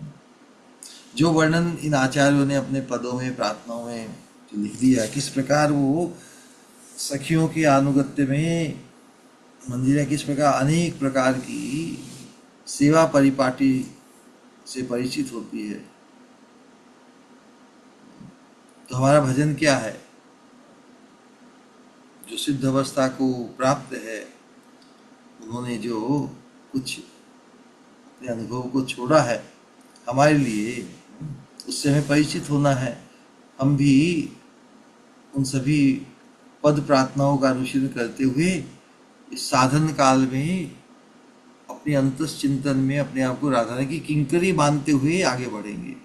जो वर्णन इन आचार्यों ने अपने पदों में, प्रार्थनाओं में जो लिख दिया, किस प्रकार वो सखियों के अनुगत्य में मंदिरा किस प्रकार अनेक प्रकार की सेवा परिपाटी से परिचित होती है। तो हमारा भजन क्या है? जो सिद्ध अवस्था को प्राप्त है, उन्होंने जो कुछ अपने अनुभव को छोड़ा है हमारे लिए, उससे हमें परिचित होना है। हम भी उन सभी पद प्रार्थनाओं का अनुशीलन करते हुए इस साधन काल में अपने अंतस चिंतन में अपने आप को राधा रानी की किंकरी मानते हुए आगे बढ़ेंगे।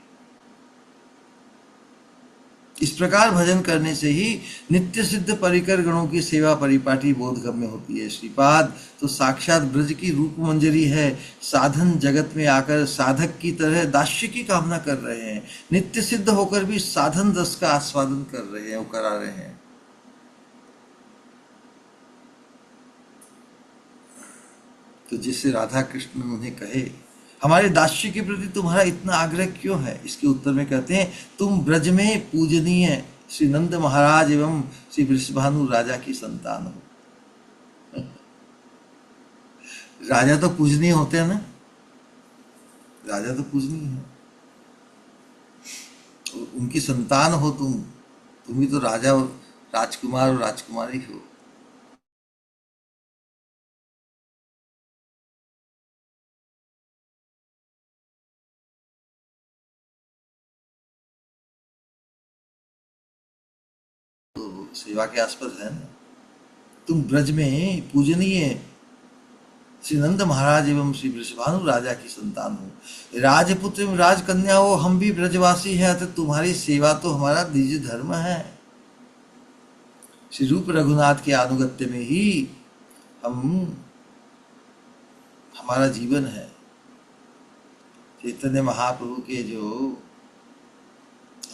इस प्रकार भजन करने से ही नित्य सिद्ध परिकर गणों की सेवा परिपाटी बोध गम्य होती है। श्रीपाद तो साक्षात ब्रज की रूप मंजरी है, साधन जगत में आकर साधक की तरह दास्य की कामना कर रहे हैं, नित्य सिद्ध होकर भी साधन रस का आस्वादन कर रहे हैं, वो करा रहे हैं। तो जिससे राधा कृष्ण उन्हें कहे हमारे दास्य के प्रति तुम्हारा इतना आग्रह क्यों है, इसके उत्तर में कहते हैं तुम ब्रज में पूजनीय श्री नंद महाराज एवं श्री वृषभानु राजा की संतान हो। राजा तो पूजनीय होते हैं ना, राजा तो पूजनीय है, उनकी संतान हो तुम भी तो राजा, राजकुमार और राजकुमारी हो। सेवा के आस्पद है ना। तुम ब्रज में पूजनीय श्री नंद महाराज एवं श्री वृषभानु राजा की संतान हो, राजपुत्र एवं राजकन्या हो, हम भी ब्रजवासी हैं, अतः तुम्हारी सेवा तो हमारा निज धर्म है। श्री रूप रघुनाथ के अनुगत्य में ही हमारा जीवन है। चैतन्य महाप्रभु के जो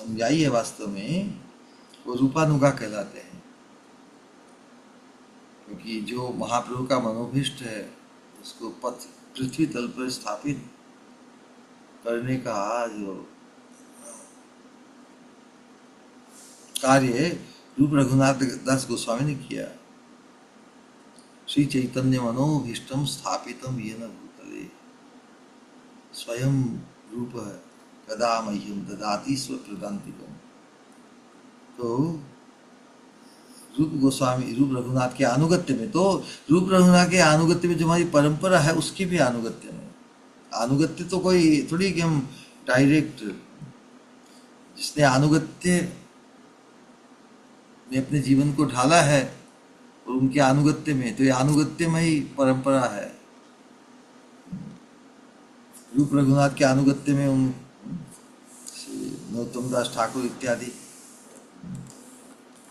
अनुयायी है वास्तव में वो रूपानुगा कहलाते हैं, क्योंकि जो महाप्रभु का मनोभिष्ट है उसको पृथ्वी तल पर स्थापित करने का जो कार्य रूप रघुनाथ दास गोस्वामी ने किया। श्री चैतन्य मनोभीष्टम स्थापितम येन भूतले स्वयं रूप कदा मह्यम ददाति स्वप्रदान्तिकम। तो रूप गोस्वामी रूप रघुनाथ के अनुगत्य में, तो रूप रघुनाथ के अनुगत्य में जो हमारी परंपरा है उसकी भी अनुगत्य में, अनुगत्य तो कोई थोड़ी कि हम डायरेक्ट, जिसने अनुगत्य में अपने जीवन को ढाला है और उनके अनुगत्य में, तो ये अनुगत्य में ही परंपरा है। रूप रघुनाथ के अनुगत्य में उन नरोत्तम दास ठाकुर इत्यादि,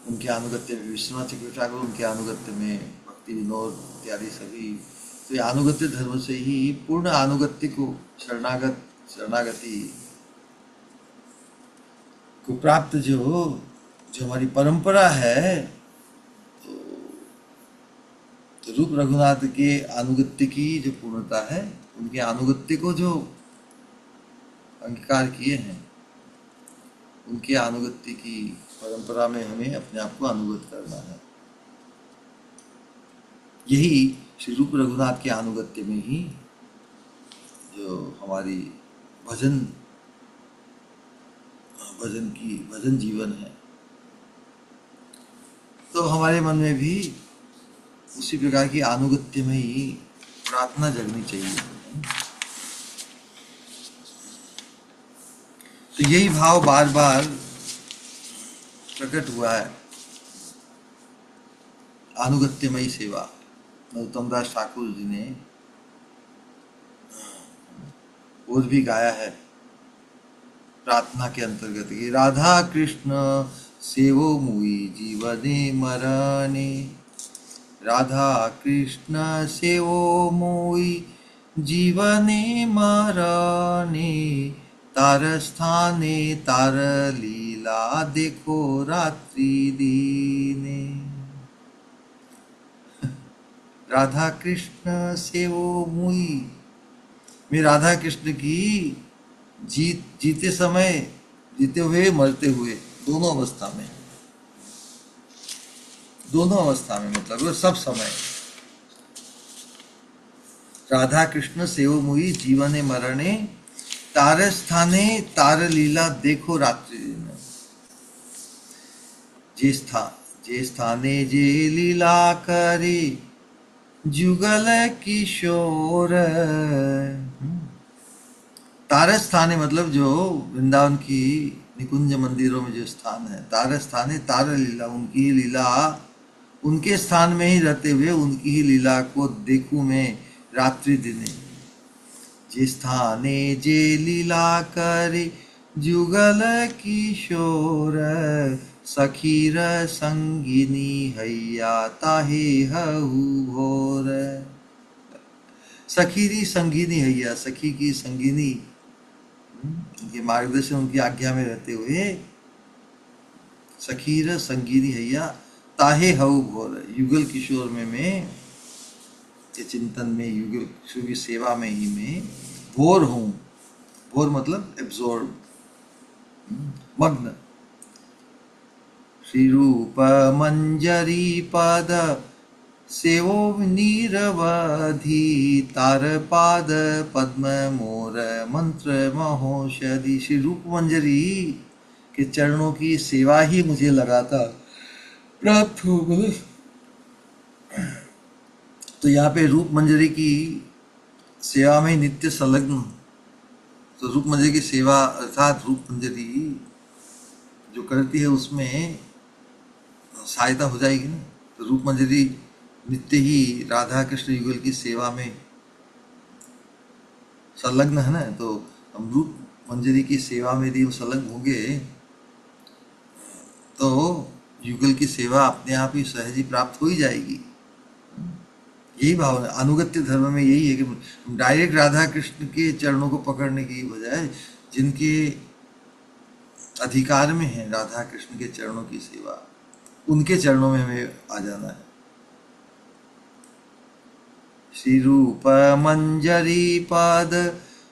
उनके अनुगत्य में विश्वनाथ चक्रवर्ती ठाकुर, उनके अनुगत्य में भक्ति विनोद इत्यादि सभी, तो ये अनुगत्य धर्म से ही पूर्ण अनुगत्य को शरणागति को प्राप्त जो हमारी परंपरा है, तो रूप रघुनाथ के अनुगत्य की जो पूर्णता है, उनके अनुगत्य को जो अंगीकार किए हैं, उनके अनुगत्य की परंपरा में हमें अपने आप को अनुगत करना है। यही श्री रूप रघुनाथ के अनुगत्य में ही जो हमारी भजन जीवन है, तो हमारे मन में भी उसी प्रकार की अनुगत्य में ही प्रार्थना जगनी चाहिए। तो यही भाव बार बार प्रकट हुआ है। अनुगत्यमयी सेवा नरोत्तम दास ठाकुर जी ने और भी गाया है प्रार्थना के अंतर्गत कि राधा कृष्ण सेवो मुई जीवने मरणे, राधा कृष्ण सेवो मुई जीवने मरणे, तार स्थाने तार लीला देखो रात्रि दीने। राधा कृष्ण सेवो मुई, मैं राधा कृष्ण की जीते समय, जीते हुए मरते हुए, दोनों अवस्था में मतलब वो सब समय, राधा कृष्ण सेवो मुई जीवने मरणे, तार स्थाने तार लीला देखो रात्रि दिन। जे स्थाने जे लीला करे जुगल किशोर। तार स्थाने मतलब जो वृंदावन की निकुंज मंदिरों में जो स्थान है, तार स्थाने तार लीला, उनकी लीला उनके स्थान में ही रहते हुए उनकी ही लीला को देखूं मैं रात्रि दिने। जे स्थाने जे लीला करे जुगल किशोर, सखीर संगिनी हैया ताहे हहु भोर। सखीरी संगिनी हैया, सखी की संगिनी, उनके मार्गदर्शन उनकी आज्ञा में रहते हुए सखीर संगिनी हैया ताहे हहु भोर। युगल किशोर में मैं के चिंतन में, युगल किशोर की सेवा में ही मैं भोर हूँ। भोर मतलब एब्जॉर्ब, मग्न। श्री रूप मंजरी पद सेवो निरवधि, तार पाद पद्म मोर मंत्र महोषधि। श्री रूप मंजरी के चरणों की सेवा ही मुझे लगातार प्राप्त हो गई। तो यहाँ पे रूप मंजरी की सेवा में नित्य संलग्न, तो रूप मंजरी की सेवा अर्थात रूप मंजरी जो करती है उसमें सहायता हो जाएगी ना। तो रूप मंजरी नित्य ही राधा कृष्ण युगल की सेवा में संलग्न है ना, तो हम रूप मंजरी की सेवा में यदि वो संलग्न होंगे तो युगल की सेवा अपने आप ही सहज ही प्राप्त हो ही जाएगी। यही भावना अनुगत्य धर्म में यही है कि डायरेक्ट राधा कृष्ण के चरणों को पकड़ने की बजाय जिनके अधिकार में है राधा कृष्ण के चरणों की सेवा, उनके चरणों में हमें आ जाना है। श्री रूप मंजरी पाद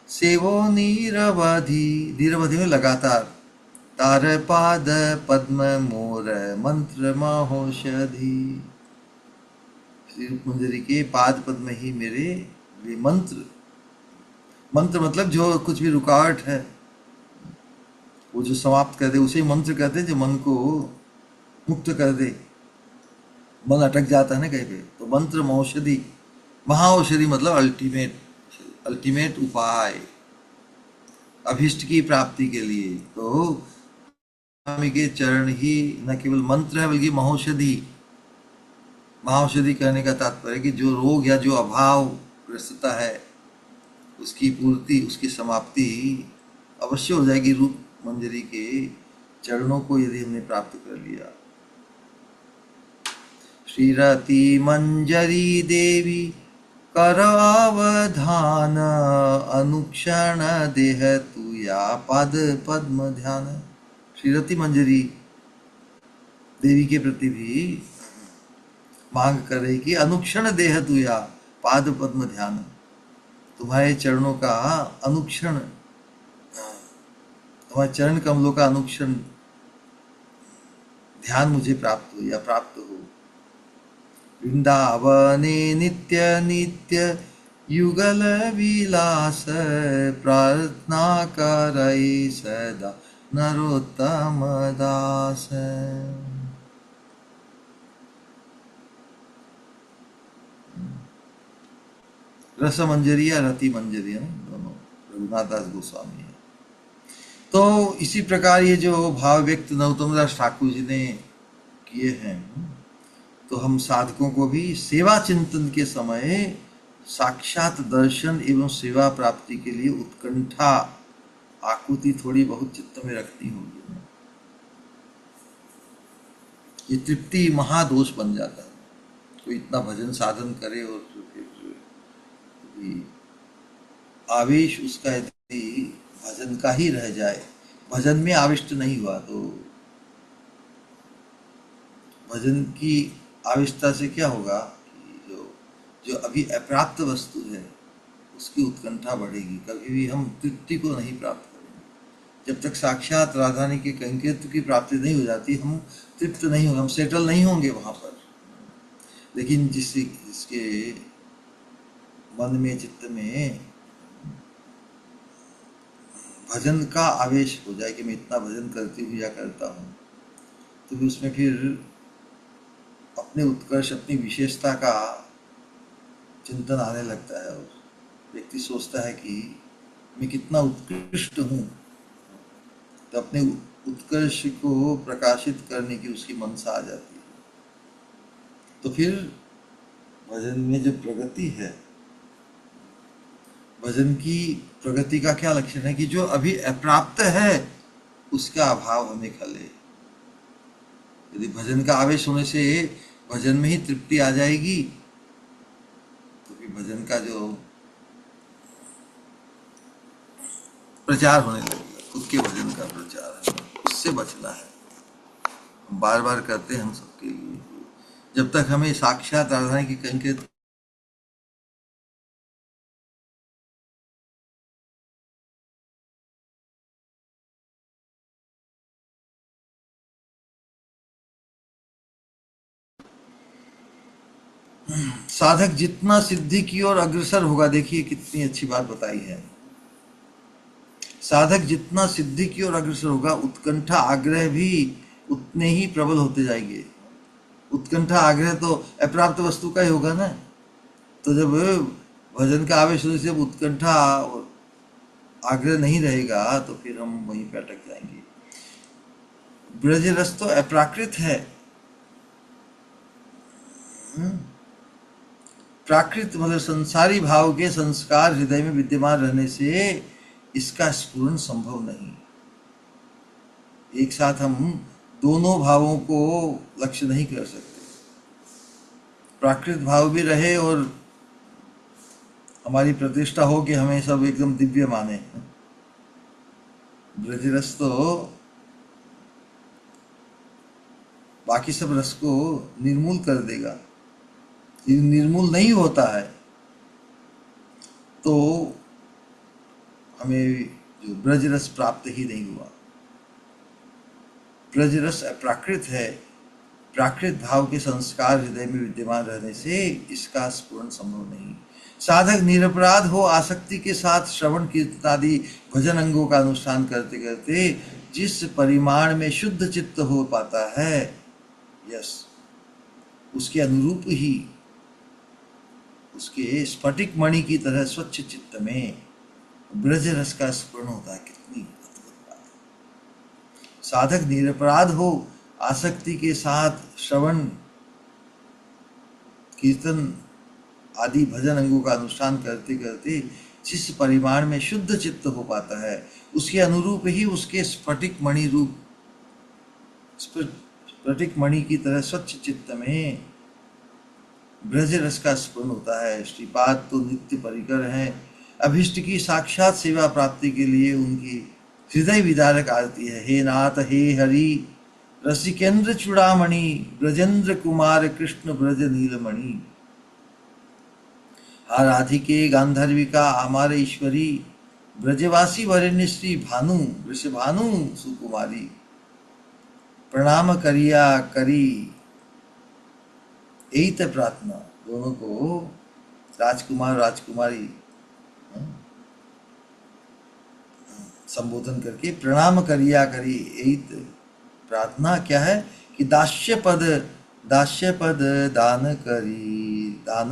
सेवो निरवधि, निरवधि में लगातार, तार पाद पद्म मोर मंत्र महोषधि। श्री रूप मंजरी के पाद पद्म ही मेरे लिए मंत्र, मंत्र मतलब जो कुछ भी रुकावट है वो जो समाप्त कर दे उसे मंत्र कहते हैं, जो मन को मुक्त कर दे। मन अटक जाता है ना कहीं पे, तो मंत्र मौषधि, महाऔषधि मतलब अल्टीमेट, अल्टीमेट उपाय अभिष्ट की प्राप्ति के लिए। तो स्वामी के चरण ही न केवल मंत्र है बल्कि महौषधि। महाऔषधि कहने का तात्पर्य कि जो रोग या जो अभाव ग्रस्तता है उसकी पूर्ति, उसकी समाप्ति अवश्य हो जाएगी रूप मंजरी के चरणों को यदि हमने प्राप्त कर लिया। श्रीरति मंजरी देवी कर अवधान, अनुक्षण देह तू या पद पद्म ध्यान। श्रीरति मंजरी देवी के प्रति भी मांग करे कि अनुक्षण देह तू या पाद पद्म ध्यान, तुम्हारे चरणों का अनुक्षण, तुम्हारे चरण कमलों का अनुक्षण ध्यान मुझे प्राप्त हो या प्राप्त हो। वृंदावने नित्य नित्य युगल विलास, प्रार्थना करे सदा नरोत्तम दास। रस मंजरी या रति मंजरी है दोनों, रघुनाथ दास गोस्वामी है। तो इसी प्रकार ये जो भाव व्यक्त नरोत्तम दास ठाकुर जी ने किए हैं, तो हम साधकों को भी सेवा चिंतन के समय साक्षात दर्शन एवं सेवा प्राप्ति के लिए उत्कंठा आकुति थोड़ी बहुत चित्त में रखनी होगी। ये तृप्ति महादोष बन जाता है। कोई इतना भजन साधन करे और फिर आवेश उसका यदि भजन का ही रह जाए, भजन में आविष्ट नहीं हुआ, तो भजन की आविष्टता से क्या होगा कि जो अभी अप्राप्त वस्तु है उसकी उत्कंठा बढ़ेगी, कभी भी हम तृप्ति को नहीं प्राप्त करेंगे। जब तक साक्षात राधारानी के कंकेत की प्राप्ति नहीं हो जाती हम तृप्त नहीं होंगे, हम सेटल नहीं होंगे वहां पर। लेकिन जिसके मन में, चित्त में भजन का आवेश हो जाए कि मैं इतना भजन करती हूँ या करता हूँ, तो भी उसमें फिर अपने उत्कर्ष, अपनी विशेषता का चिंतन आने लगता है और व्यक्ति सोचता है कि मैं कितना उत्कृष्ट हूँ, तो अपने उत्कर्ष को प्रकाशित करने की उसकी मनसा आ जाती है। तो फिर भजन में जो प्रगति है, भजन की प्रगति का क्या लक्षण है कि जो अभी अप्राप्त है उसका अभाव हमें खले। यदि भजन का आवेश होने से भजन में ही तृप्ति आ जाएगी, तो फिर भजन का जो प्रचार होने लगेगा, खुद के भजन का प्रचार है, उससे बचना है। हम बार बार करते हैं हम सबके लिए, जब तक हमें साक्षात राधारानी की कंकेत साधक जितना सिद्धि की ओर अग्रसर होगा, देखिए कितनी अच्छी बात बताई है। साधक जितना सिद्धि की ओर अग्रसर होगा, उत्कंठा आग्रह भी उतने ही प्रबल होते जाएंगे। उत्कंठा आग्रह तो अप्राप्त वस्तु का ही होगा ना, तो जब भजन का आवेश होने से उत्कंठा आग्रह नहीं रहेगा तो फिर हम वहीं पे अटक जाएंगे। ब्रज रस तो अप्राकृत है, प्राकृत मतलब संसारी भाव के संस्कार हृदय में विद्यमान रहने से इसका स्फुरन संभव नहीं। एक साथ हम दोनों भावों को लक्ष्य नहीं कर सकते। प्राकृत भाव भी रहे और हमारी प्रतिष्ठा हो कि हमें सब एकदम दिव्य माने। ब्रजरस तो बाकी सब रस को निर्मूल कर देगा। यदि निर्मूल नहीं होता है तो हमें जो ब्रजरस प्राप्त ही नहीं हुआ। ब्रजरस अप्राकृत है। प्राकृत भाव के संस्कार हृदय में विद्यमान रहने से इसका स्फुरन संभव नहीं। साधक निरपराध हो आसक्ति के साथ श्रवण कीर्तन आदि भजन अंगों का अनुष्ठान करते करते जिस परिमाण में शुद्ध चित्त हो पाता है, यस, उसके अनुरूप ही उसके स्फटिक मणि की तरह स्वच्छ चित्त में ब्रज रस का स्फुरन होता है। कितनी अद्भुत बात है। साधक निरपराध हो आसक्ति के साथ श्रवण कीर्तन आदि भजन अंगों का अनुष्ठान करते करते जिस परिमाण में शुद्ध चित्त हो पाता है, उसके अनुरूप ही उसके स्फटिक मणि रूप स्फटिक मणि की तरह स्वच्छ चित्त में ब्रज रस का स्फुरन होता है। श्रीपाद तो नित्य परिकर हैं। अभिष्ट की साक्षात सेवा प्राप्ति के लिए उनकी हृदय विदारक आरती है। हे नाथ हे हरि रसिकेंद्र चूड़ामणि ब्रजेंद्र कुमार कृष्ण ब्रज नीलमणि। हा राधिके गांधर्विका आमार ईश्वरी ब्रजवासी वरेण्य श्री भानु वृषभानु सुकुमारी। प्रणाम करिया करी यही तो प्रार्थना दोनों को राजकुमार राजकुमारी संबोधन करके प्रणाम करिया करी। यही तो प्रार्थना क्या है कि दास्य पद दान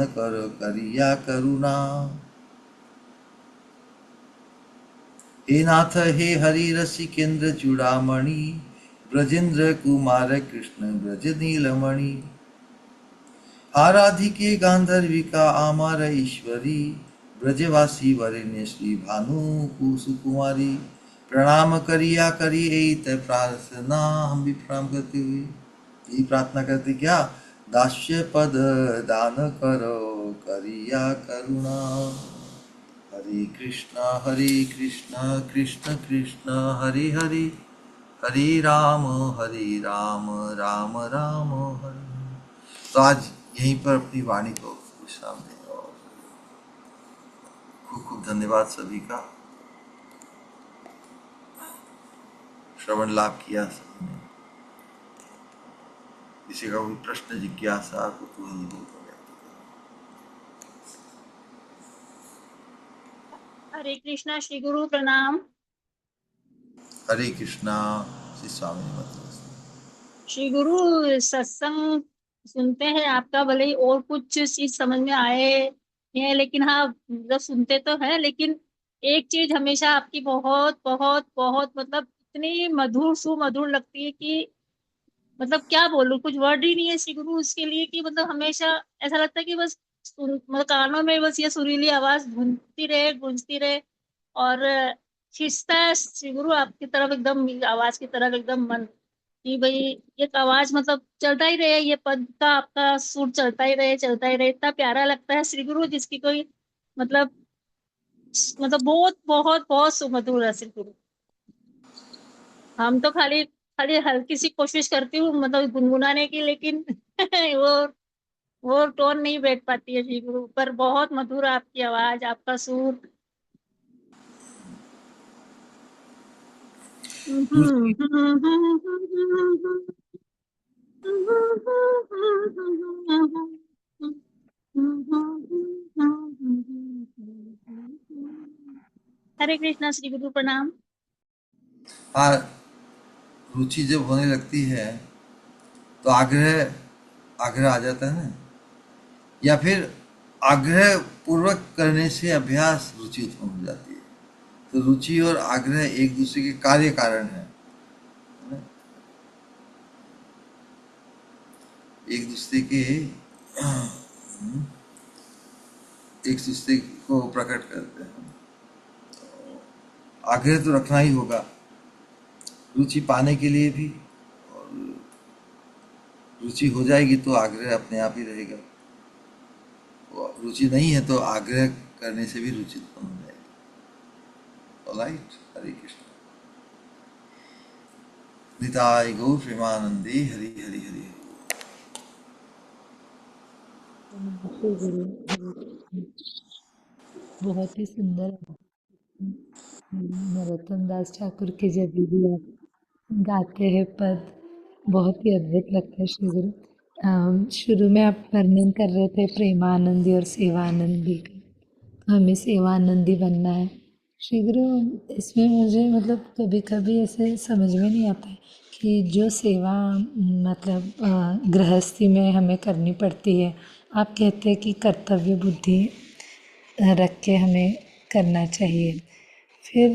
कर करिया करुणा। हे नाथ हे हरि रसिकेंद्र चूड़ामणि ब्रजेंद्र कुमार कृष्ण ब्रज नीलमणि। आराधिके गांधर्विका आमार ईश्वरी ब्रजवासी वरेण्य श्री भानु सुकुमारी। प्रणाम करिया करी एत प्रार्थना। हम भी प्रणाम करते हुए यही प्रार्थना करते क्या, दास्य पद दान करो करिया करुणा। हरे कृष्णा कृष्ण कृष्ण हरे हरे हरे राम राम राम हरे। तो आज यहीं पर अपनी वाणी को विश्राम दें और खूब खूब धन्यवाद सभी का। श्रवण लाभ किया सबने। किसी का कोई प्रश्न जिज्ञासा कुतूहल हो तो व्यक्त करें। हरे कृष्णा श्री गुरु प्रणाम। हरे कृष्णा श्री स्वामी मतलब श्री गुरु सत्संग सुनते हैं आपका, भले ही और कुछ चीज समझ में आए हैं, लेकिन हाँ जब सुनते तो है, लेकिन एक चीज हमेशा आपकी बहुत बहुत बहुत मतलब इतनी मधुर सुमधुर लगती है कि मतलब क्या बोलूं, कुछ वर्ड ही नहीं है श्री गुरु उसके लिए कि मतलब हमेशा ऐसा लगता है कि बस मतलब कानों में बस ये सुरीली आवाज गूंजती रहे और खींचता है श्री गुरु आपकी तरफ, एकदम आवाज की तरफ एकदम मन कि भाई एक आवाज मतलब चलता ही रहे, ये पद का आपका सुर चलता ही रहे। इतना प्यारा लगता है श्री गुरु जिसकी कोई मतलब मतलब बहुत बहुत बहुत सुमधुर है श्री गुरु। हम तो खाली खाली हल्की सी कोशिश करती हूँ मतलब गुनगुनाने की, लेकिन वो टोन नहीं बैठ पाती है जी गुरु, पर बहुत मधुर आपकी आवाज, आपका सुर। हरे कृष्णा श्री गुरु प्रणाम। हाँ, रुचि जब होने लगती है तो आग्रह आग्रह आ जाता है ना, या फिर आग्रह पूर्वक करने से अभ्यास रुचि उत्पन्न हो जाती है। तो रुचि और आग्रह एक दूसरे के कार्य कारण है ना? एक दूसरे के एक रिश्ते को प्रकट करते हैं। आग्रह तो रखना ही होगा, रुचि पाने के लिए भी, और रुचि हो जाएगी तो आग्रह अपने आप ही रहेगा। रुचि नहीं है तो आग्रह करने से भी रुचि उत्पन्न हो जाएगी। ऑलराइट, हरे कृष्ण। निताय गौर प्रेमानंदे, हरि हरि हरि। नमस्ते गुरु। बहुत ही सुंदर नरोत्तम दास ठाकुर के जब भी आप गाते हैं पद, बहुत ही अद्भुत लगता है श्री गुरु। शुरू में आप वर्णन कर रहे थे प्रेमानंदी और सेवानंदी का, हमें सेवानंदी बनना है श्री गुरु। इसमें मुझे मतलब कभी कभी ऐसे समझ में नहीं आता है कि जो सेवा मतलब गृहस्थी में हमें करनी पड़ती है, आप कहते हैं कि कर्तव्य बुद्धि रख के हमें करना चाहिए, फिर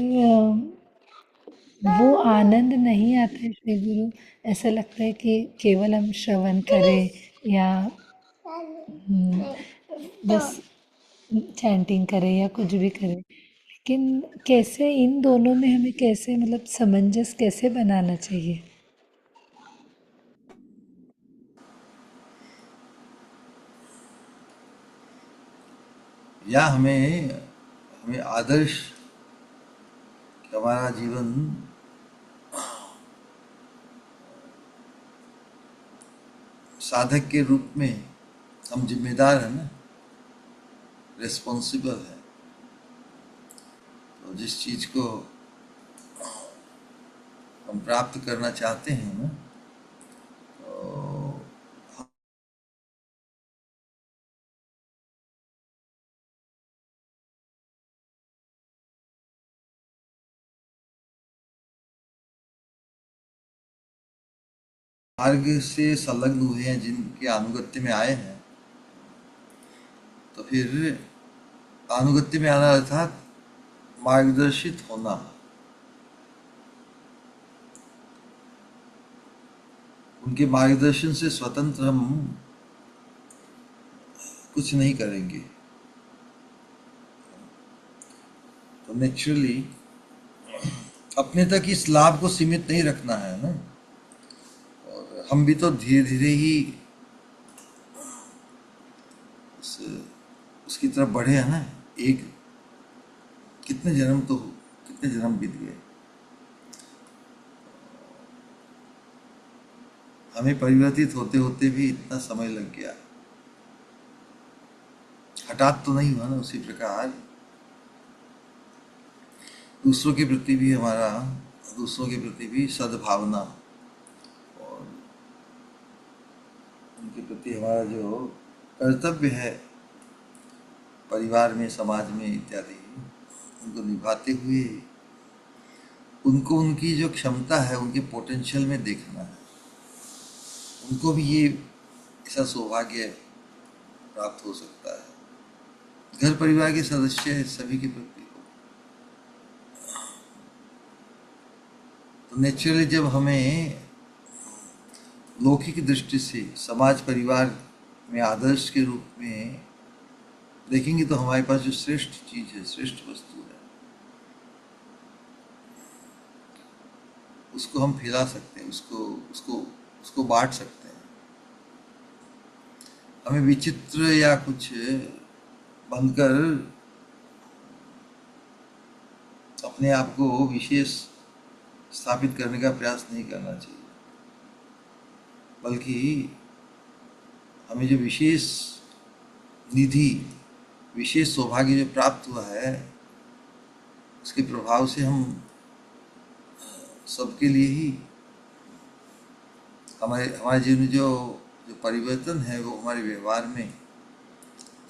वो आनंद नहीं आता है श्री गुरु। ऐसा लगता है कि केवल हम श्रवण करें या बस चैंटिंग करें या कुछ भी करें, लेकिन कैसे इन दोनों में हमें कैसे मतलब सामंजस्य कैसे बनाना चाहिए? या हमें हमें आदर्श कि हमारा जीवन साधक के रूप में हम जिम्मेदार हैं ना, रिस्पॉन्सिबल है। तो जिस चीज को हम प्राप्त करना चाहते हैं ना, तो मार्ग से संलग्न हुए हैं, जिनके अनुगत्य में आए हैं, तो फिर अनुगत्य में आना अर्थात मार्गदर्शित होना। उनके मार्गदर्शन से स्वतंत्र हम कुछ नहीं करेंगे। तो नेचुरली अपने तक इस लाभ को सीमित नहीं रखना है ना, और हम भी तो धीरे धीरे ही उसकी तरफ बढ़े हैं ना। एक कितने जन्म बीत गए, हमें परिवर्तित होते होते भी इतना समय लग गया। हठात तो नहीं हुआ ना। उसी प्रकार दूसरों के प्रति भी सद्भावना, और उनके प्रति हमारा जो कर्तव्य है परिवार में, समाज में इत्यादि, उनको निभाते हुए उनको उनकी जो क्षमता है, उनके पोटेंशियल में देखना है। उनको भी ये ऐसा सौभाग्य प्राप्त हो सकता है। घर परिवार के सदस्य सभी के प्रति हो। तो नेचुरली जब हमें लौकिक दृष्टि से समाज परिवार में आदर्श के रूप में देखेंगे, तो हमारे पास जो श्रेष्ठ चीज है, श्रेष्ठ वस्तु है, उसको हम फैला सकते हैं, उसको बांट सकते हैं। हमें विचित्र या कुछ बनकर अपने आप को विशेष स्थापित करने का प्रयास नहीं करना चाहिए, बल्कि हमें जो विशेष निधि, विशेष सौभाग्य जो प्राप्त हुआ है, उसके प्रभाव से हम सबके लिए ही हमारे जीवन में जो परिवर्तन है, वो हमारे व्यवहार में,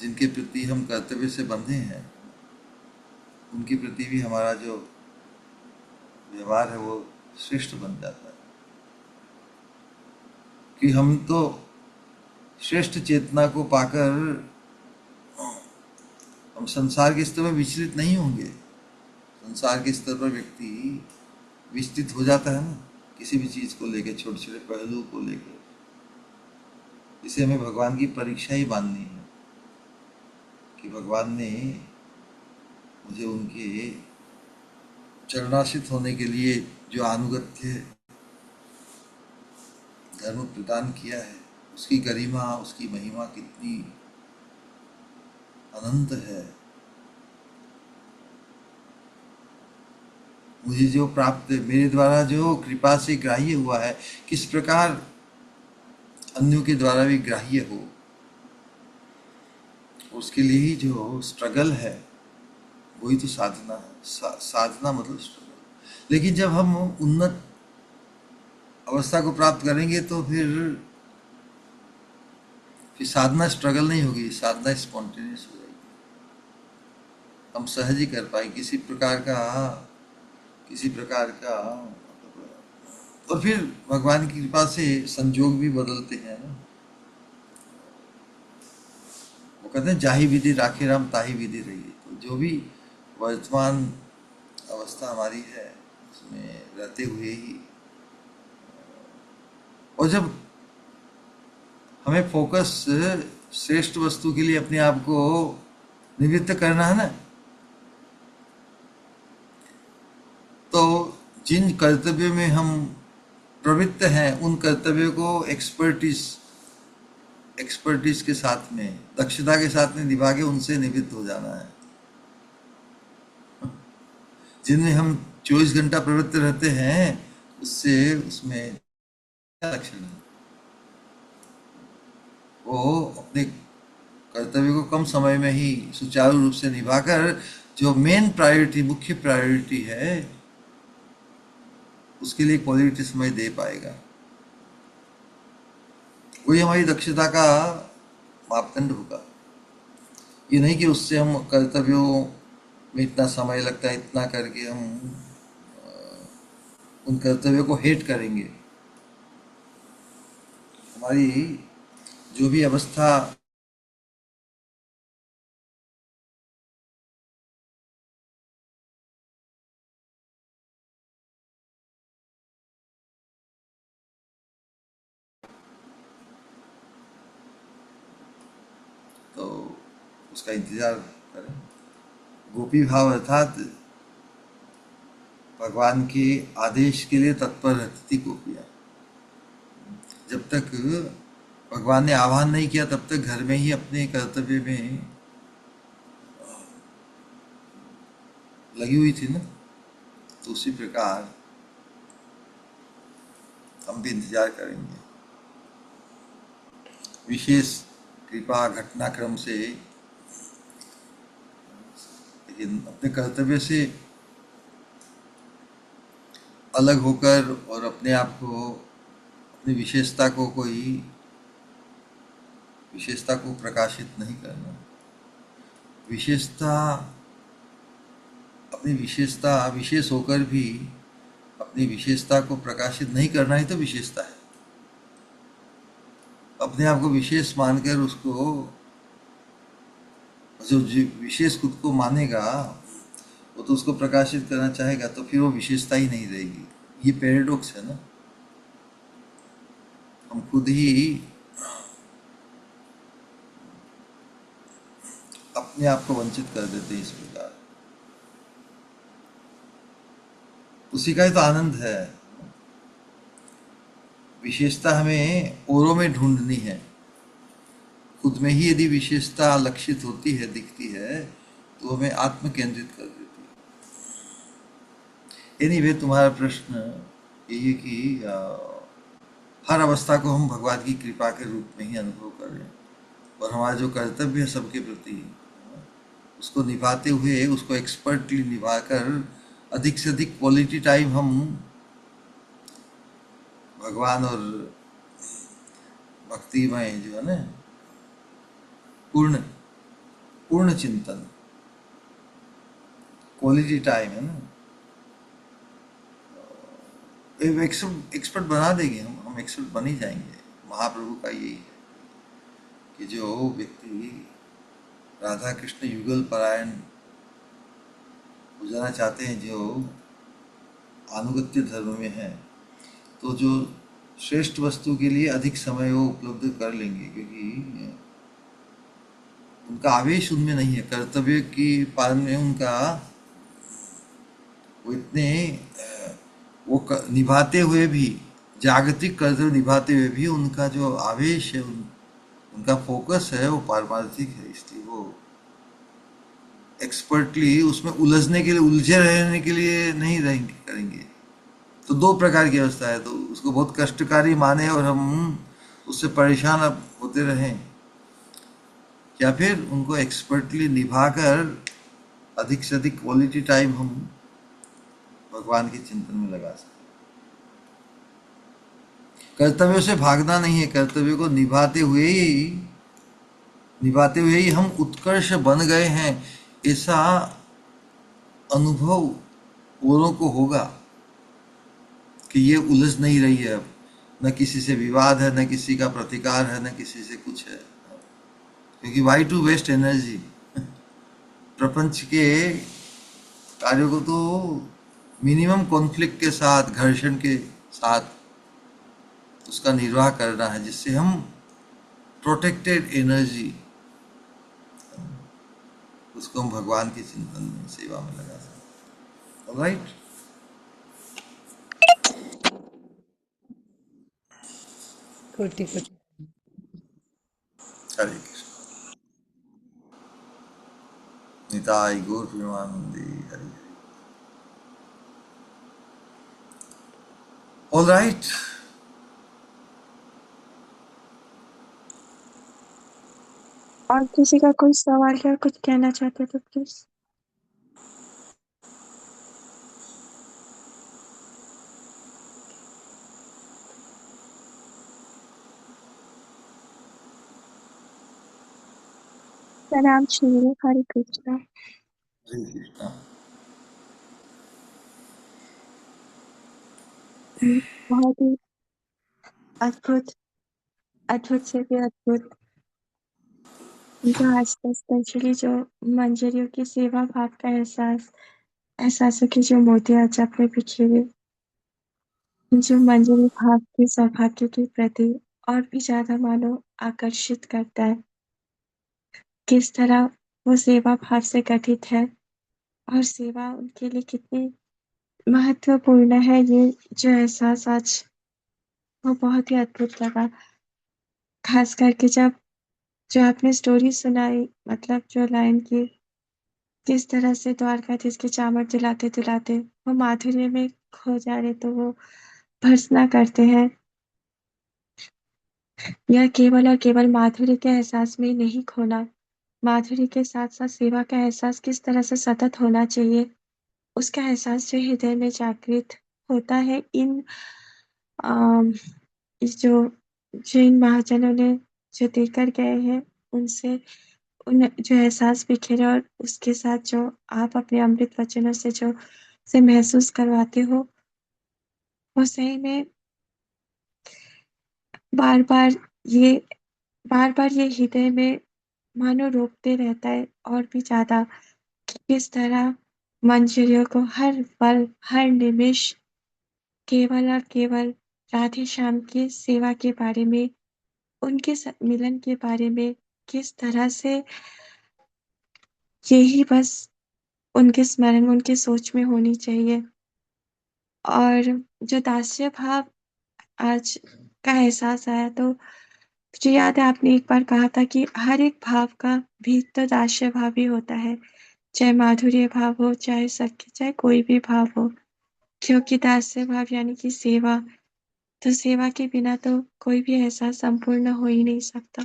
जिनके प्रति हम कर्तव्य से बंधे हैं, उनके प्रति भी हमारा जो व्यवहार है वो श्रेष्ठ बन जाता है। कि हम तो श्रेष्ठ चेतना को पाकर हम संसार के स्तर पर विचलित नहीं होंगे। संसार के स्तर पर व्यक्ति विचलित हो जाता है ना, किसी भी चीज को लेकर, छोटे छोटे पहलू को लेकर। इसे हमें भगवान की परीक्षा ही माननी है कि भगवान ने मुझे उनके चरणाश्रित होने के लिए जो अनुगत्य धर्म प्रदान किया है, उसकी गरिमा, उसकी महिमा कितनी अनंत है। मुझे जो प्राप्त, मेरे द्वारा जो कृपा से ग्राह्य हुआ है, किस प्रकार अन्यों के द्वारा भी ग्राह्य हो, उसके लिए ही जो स्ट्रगल है वही तो साधना है। साधना मतलब स्ट्रगल। लेकिन जब हम उन्नत अवस्था को प्राप्त करेंगे तो फिर साधना स्ट्रगल नहीं होगी, साधना स्पॉन्टेनियस हो जाएगी। हम सहज ही कर पाए किसी प्रकार का। और फिर भगवान की कृपा से संजोग भी बदलते हैं ना। वो कहते हैं जाहि विधि राखे राम ताहि विधि रही। तो जो भी वर्तमान अवस्था हमारी है उसमें रहते हुए ही, और जब हमें फोकस श्रेष्ठ वस्तु के लिए अपने आप को निवृत्त करना है ना, तो जिन कर्तव्यों में हम प्रवृत्त हैं उन कर्तव्यों को एक्सपर्टीज के साथ में, दक्षता के साथ में निभा के उनसे निवृत्त हो जाना है। जिनमें हम 24 घंटा प्रवृत्त रहते हैं उसमें क्या लक्षण है? वो अपने कर्तव्य को कम समय में ही सुचारू रूप से निभाकर जो मेन प्रायोरिटी, मुख्य प्रायोरिटी है, उसके लिए क्वालिटी समय दे पाएगा। वही हमारी दक्षता का मापदंड होगा। ये नहीं कि उससे हम कर्तव्यों में इतना समय लगता है, इतना करके हम उन कर्तव्यों को हेट करेंगे। हमारी जो भी अवस्था तो उसका इंतजार करें। गोपी भाव अर्थात भगवान के आदेश के लिए तत्पर रहती थी गोपियाँ। जब तक भगवान ने आह्वान नहीं किया तब तक घर में ही अपने कर्तव्य में लगी हुई थी ना। तो उसी प्रकार हम भी इंतजार करेंगे। विशेष कृपा घटनाक्रम से, लेकिन अपने कर्तव्य से अलग होकर और अपने आप को, अपनी विशेषता को प्रकाशित नहीं करना। अपनी विशेषता विशेष होकर भी अपनी विशेषता को प्रकाशित नहीं करना ही तो विशेषता है। अपने आप को विशेष मानकर उसको, जो विशेष खुद को मानेगा वो तो उसको प्रकाशित करना चाहेगा, तो फिर वो विशेषता ही नहीं रहेगी। ये पैराडॉक्स है ना। हम खुद ही अपने आप को वंचित कर देते हैं इस प्रकार। उसी का ही तो आनंद है। विशेषता हमें औरों में ढूंढनी है। खुद में ही यदि विशेषता लक्षित होती है, दिखती है, तो हमें आत्म केंद्रित कर देती है। एनीवे, तुम्हारा प्रश्न यही है कि हर अवस्था को हम भगवान की कृपा के रूप में ही अनुभव करें, और हमारा जो कर्तव्य है सबके प्रति, उसको निभाते हुए, उसको एक्सपर्टली निभाकर अधिक से अधिक क्वालिटी टाइम हम भगवान और भक्तिमय जो है ना, पूर्ण चिंतन, क्वालिटी टाइम है ना, एक्सपर्ट बना देंगे। हम एक्सपर्ट बन ही जाएंगे। महाप्रभु का यही है कि जो व्यक्ति राधा कृष्ण युगल परायण हो जाना चाहते हैं, जो अनुगत्य धर्म में है, तो जो श्रेष्ठ वस्तु के लिए अधिक समय वो उपलब्ध कर लेंगे, क्योंकि उनका आवेश उनमें नहीं है, कर्तव्य की पालन में उनका वो इतने निभाते हुए भी, जागतिक कर्तव्य निभाते हुए भी उनका जो आवेश है, उनका फोकस है वो पारमार्थिक है, इसलिए वो एक्सपर्टली उसमें उलझने के लिए, उलझे रहने के लिए नहीं रहेंगे करेंगे। तो दो प्रकार की अवस्था है, तो उसको बहुत कष्टकारी माने और हम उससे परेशान अब होते रहें, या फिर उनको एक्सपर्टली निभाकर अधिक से अधिक क्वालिटी टाइम हम भगवान के चिंतन में लगा सकते। कर्तव्यों से भागना नहीं है, कर्तव्य को निभाते हुए ही हम उत्कर्ष बन गए हैं, ऐसा अनुभव औरों को होगा कि ये उलझ नहीं रही है अब, न किसी से विवाद है, न किसी का प्रतिकार है, न किसी से कुछ है, क्योंकि वाई टू वेस्ट एनर्जी। प्रपंच के कार्यों को तो मिनिमम कॉन्फ्लिक्ट के साथ, घर्षण के साथ उसका निर्वाह करना है, जिससे हम प्रोटेक्टेड एनर्जी उसको हम भगवान के चिंतन में, सेवा में लगा सकते। ऑलराइट, कोटि कोटि हरे कृष्ण। निताई गौर प्रेमानंदी, हरे। ऑलराइट, और किसी का कोई सवाल या कुछ कहना चाहते तो प्लीज। प्रणाम श्री हरे कृष्णा। हरे कृष्णा। बहुत ही अद्भुत, अद्भुत से भी अद्भुत, जो आज तक स्पेशली जो मंजरियों की सेवा भाव का एहसासों की जो मोतियां जब में बिखरी, जो मंजरी भाव के सौभाग्य के प्रति और भी ज्यादा मानो आकर्षित करता है। किस तरह वो सेवा भाव से गठित है और सेवा उनके लिए कितनी महत्वपूर्ण है, ये जो एहसास आज वो बहुत ही अद्भुत लगा। खास करके जब जो आपने स्टोरी सुनाई, मतलब जो लाइन की, किस तरह से द्वारकाधीश की चामर दिलाते दिलाते वो माधुर्य में खो जा रहे, तो वो भर्त्सना करते हैं। यह केवल और केवल माधुर्य के एहसास में ही नहीं खोना, माधुर्य के साथ साथ सेवा का एहसास किस तरह से सतत होना चाहिए, उसका एहसास जो हृदय में जागृत होता है। अम, इस जो इन महाजनों ने जो देकर गए हैं, उनसे उन जो एहसास बिखेरे और उसके साथ जो आप अपने अमृत वचनों से जो से महसूस करवाते हो, वो सही में बार बार ये बार बार ये हृदय में मानो रोकते रहता है और भी ज्यादा, कि किस तरह मंजरियों को हर पल हर निमिष केवल और केवल राधे श्याम की सेवा के बारे में, उनके मिलन के बारे में किस तरह से यही बस उनके स्मरण में, उनकी सोच में होनी चाहिए। और जो दास्य भाव आज का एहसास आया, तो मुझे याद है आपने एक बार कहा था कि हर एक भाव का भी तो दास्य भाव ही होता है, चाहे माधुर्य भाव हो, चाहे सख्य, चाहे कोई भी भाव हो, क्योंकि दास्य भाव यानी कि सेवा, तो सेवा के बिना तो कोई भी एहसास संपूर्ण हो ही नहीं सकता।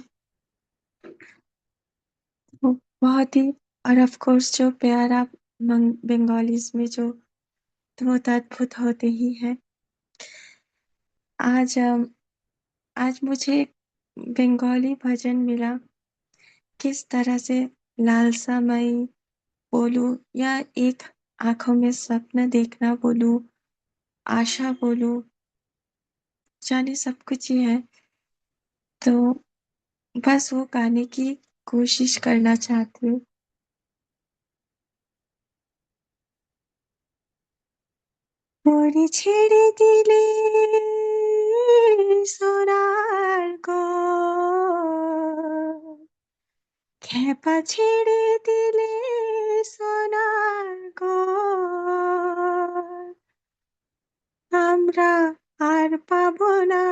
वो बहुत ही, और ऑफ कोर्स जो प्यार आप बंगालीज में जो, तो वो तो अद्भुत होते ही है। आज मुझे एक बंगाली भजन मिला, किस तरह से लालसामयी बोलूं या एक आंखों में स्वप्न देखना बोलूं, आशा बोलूं, जाने सब कुछ ही है। तो बस वो गाने की कोशिश करना चाहती हूँ। ওরে ছেড়ে দিলে সোনার গো খেপা ছেড়ে দিলে সোনার ঘর, আমরা আর পাবো না,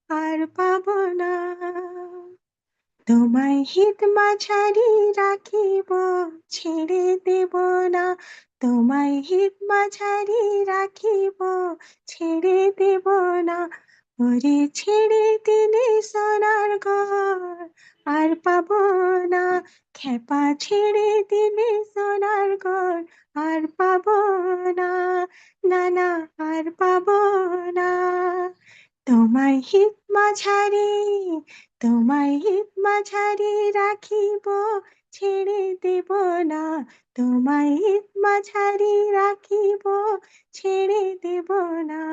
আর পাবো না। তোমায় হিত মাঝারি রাখিব, ছেড়ে দেব না। তোমায় হিত মাঝারি রাখিব, ছেড়ে দেব না। ওরে ছেড়ে দিলে সোনার ঘর, আর পাবো না। খেপা ছেড়ে দিলে সোনার ঘর, আর পাবো না, না না, আর পাবো না। তোমায় হিত মাঝারি, তোমায় হিত মাঝারি রাখিব, ছেড়ে দেব না। তোমায় হিত মাঝারি রাখিব, ছেড়ে দেব না।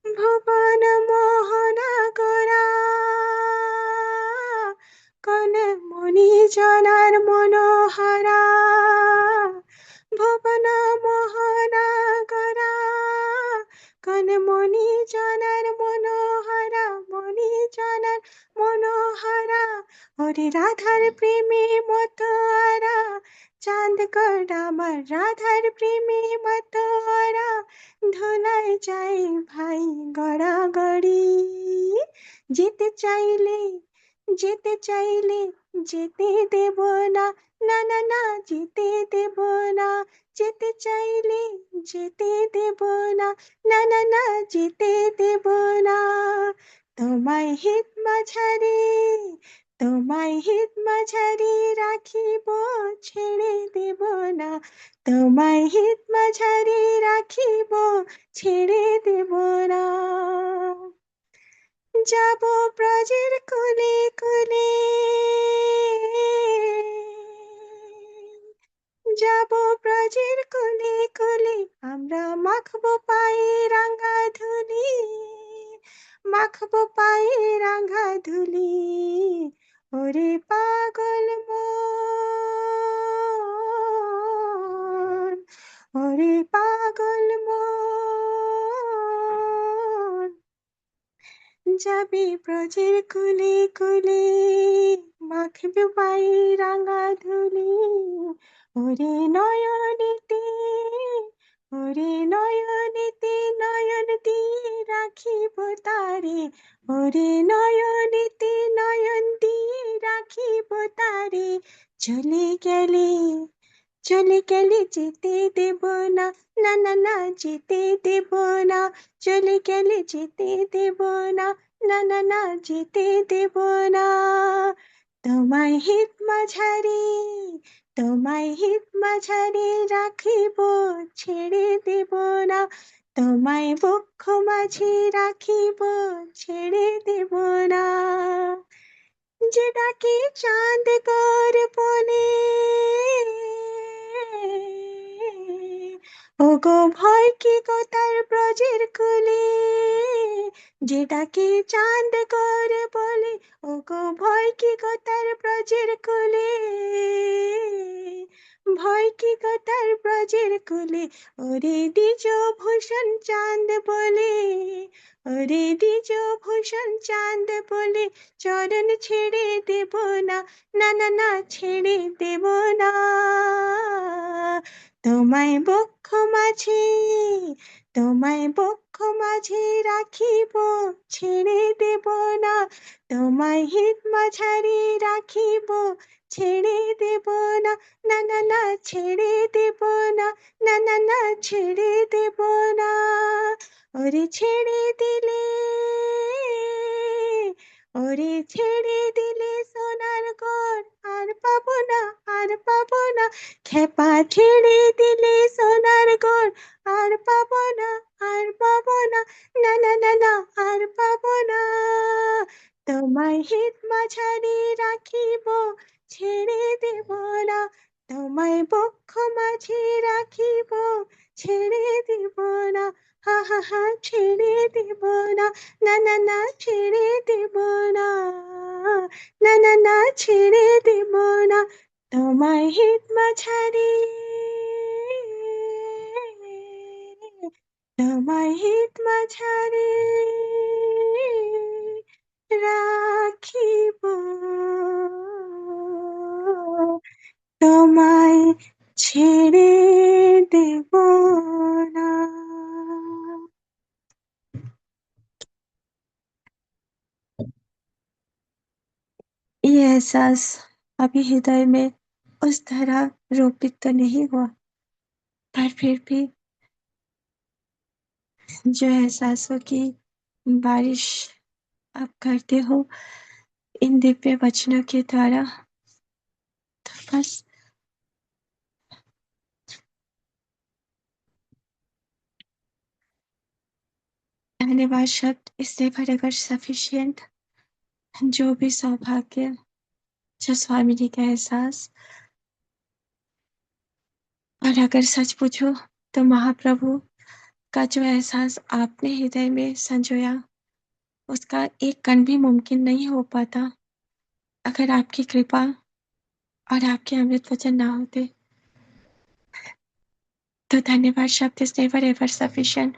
ভুবন মোহনা গোরা, কোন মনি জনার মনোহরা। ভুবন মোহনা গোরা, কোন মনি জনার মনোহরা, মনি জনার মনোহরা। ওরে রাধার প্রেমে মতোয়ারা, চাঁদ গড় আমার রাধার প্রেমে মতোয়ারা। ধুলায় যাই ভাই গড়াগড়ি, যেতে চাইলে, যেতে চাইলে যেতে দেব না, না না না, যেতে দেব না। যেতে চাইলে যেতে দেব না, না না না, যেতে দেব না। তোমায় হিত মাঝারি, তোমায় হিত মাঝারি রাখিব, ছেড়ে দেব না। তোমায় হিত মাঝারি রাখিব, ছেড়ে দেব না। যাব ব্রজের কুলে কুলে, যাব ব্রজের কুলে কুলে, আমরা মাখবো পায়ে রাঙা ধুলি, মাখবো পায়ে রাঙা ধুলি। ওরে পাগল মন, ওরে পাগল মন, যাবে ব্রজের কুলে কুলে, মাখবে পায়ে রাঙা ধুলি। ওরে নয়নেতে, ওরে নয়নেতে নয়ন দিয়ে রাখিব তারে। ওরে নয়নেতে নয়ন দিয়ে রাখিব তারে। চলে গেলে, চলে গেলে যেতে দেব না, না না না, যেতে দেব না। চলে গেলে যেতে দেব না, না না না, যেতে দেব না। তোমায় হিত মাঝারি, তোমায় হিত মাঝারি রাখিব, ছেড়ে দেব না। তোমায় বক্ষ মাঝে রাখিব, ছেড়ে দেব না। যে ডাকে চাঁদ কর বলে, ওগো ভয় কি গো তার ব্রজের কুলে। যে ডাকে চাঁদ কর বলে, ওগো ভয় কি গো তার ব্রজের কুলে। ভয় কি গো তার ব্রজের কুলে। ওরে দ্বিজ ভূষণ চাঁদ বলে, ওরে দ্বিজ ভূষণ চাঁদ বলে, চরণ ছেড়ে দেব না, না না না, ছেড়ে দেব না। তোমায় বক্ষ মাঝে, তোমায় বক্ষ মাঝে রাখিব, ছেড়ে দেব না। তোমায় হিত মাঝারি রাখিব, ছেড়ে দেব না, না না না, ছেড়ে দেব না, না না না, ছেড়ে দেব না। ওরে ছেড়ে দিলে, ওরে ছেড়ে দিলে সোনার ঘর, আর পাবো না, আর পাবো না। খেপা ছেড়ে দিলে সোনার ঘর, আর পাবো না, আর পাবো না, না না না না, আর পাবো না। তোমায় হিত মাঝারি রাখিব, ছেড়ে দেব না। তোমায় বক্ষ মাঝে রাখিব, ছেড়ে দেব না। হা হা হা, ছেড়ে দেব না, না না না, ছেড়ে দেব না, না না না, ছেড়ে দেব না। তোমায় হিত মাঝারি, তোমায় হিত মাঝারি রাখিব, ये एहसास अभी हृदय में उस तरह रोपित तो नहीं हुआ, पर फिर भी जो एहसासों की बारिश आप करते हो इन दिव्य वचनों के द्वारा, तो बस धन्यवाद शब्द इससे भरकर सफिशिएंट। जो भी सौभाग्य, जो स्वामी जी का एहसास, और अगर सच पूछो तो महाप्रभु का जो एहसास आपने हृदय में संजोया, उसका एक कण भी मुमकिन नहीं हो पाता अगर आपकी कृपा और आपके अमृत वचन ना होते। तो धन्यवाद शब्द इज नेवर एवर सफिशिएंट,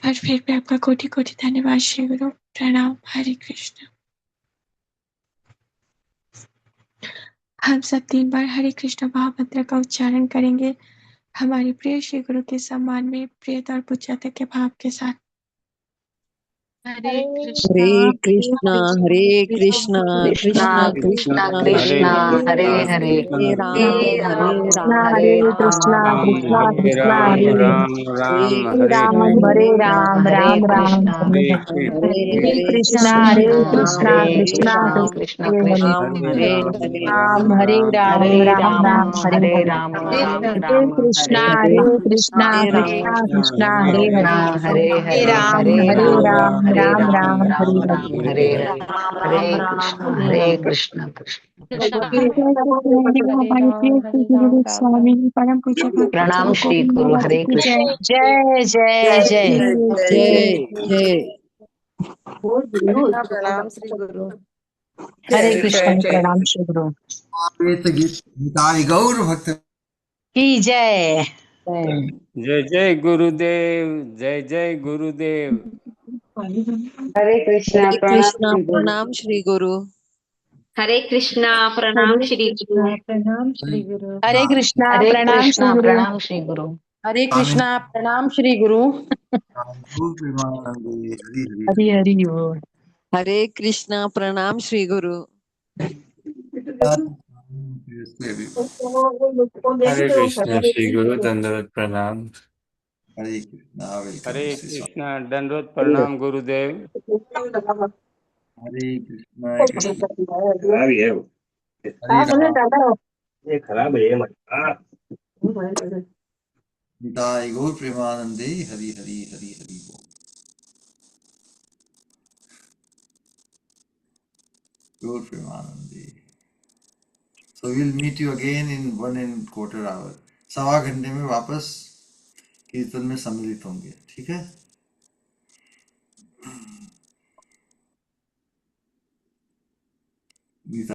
पर फिर भी आपका कोटि कोटि धन्यवाद श्री गुरु। प्रणाम। हरे कृष्ण। हम सब 3 बार हरे कृष्ण महामंत्र का उच्चारण करेंगे हमारे प्रिय श्री गुरु के सम्मान में, प्रियता और पूज्यता के भाव के साथ। हरे हरे कृष्णा कृष्णा कृष्णा कृष्णा कृष्णा हरे कृष्णा हरे हरे हरे हरे राम हरे हरे राम राम हरे कृष्णा राम राम कृष्णा राम कृष्णा हरे हरे हरे हरे, हरे हरे हरे कृष्णा राम हरे हरे राम हरे राम राम कृष्णा हरे हरे, हरे हरे हरे कृष्णा कृष्णा कृष्णा राम हरे हरे कृष्णा कृष्णा राम कृष्णा हरे हरे, कृष्णा राम हरे हरे हरे राम हरे राम हरे राम राम राम हरे हरे हरे, राम राम हरे राम कृष्णा हरे हरे कृष्णा हरे राम कृष्णा कृष्णा हरे कृष्णा हरे, हरे हरे हरे राम हरे राम राम हरे राम राम राम हरे राम हरे। राम हरे हरे हरे कृष्णा हरे कृष्णा कृष्ण कृष्ण जय सच्चिदानंद हमारे प्रिय श्री गुरु स्वामी परम पूज्य भक्त प्रणाम स्वरूप श्री गोविंद गुरु महाराज हरे की कृष्ण जय। जय जय जय जय जय प्रणाम श्री गुरु। हरे कृष्ण। प्रणाम श्री गुरु वेद गीत निताय गौर भक्त की जय। जय जय गुरुदेव, जय जय गुरुदेव। हरे कृष्णा हरे प्रणाम कृष्णा श्री गुरु। प्रणाम श्री गुरु। हरे कृष्णा प्रणाम हरे श्री गुरु। कृष्णा प्रणाम श्री गुरु। हरे कृष्णा हरे प्रणाम श्री कृष्णा गुरु। प्रणाम श्री गुरु। हरे स्वामी कृष्णा प्रणाम श्री गुरु। गौर प्रेमानंदे हरि हरि हरि हरि बोल। हरे कृष्णा प्रणाम श्री गुरु। हरि। हरे कृष्णा श्री गुरु, दंडवत प्रणाम। हरे कृष्णा वेलकम हरे श्री स्वामी। कृष्णा दंडवत प्रणाम गुरुदेव। हरे कृष्ण खराब ही है वो। हरे राम ये खराब है ये मत। निताय गौर प्रेमानंदे हरि हरि हरि हरि बोल। गौर प्रेमानंदे। So we'll meet you again in 1 1/4 hour. 1.25 घंटे में वापस कीर्तन में सम्मिलित होंगे, ठीक है।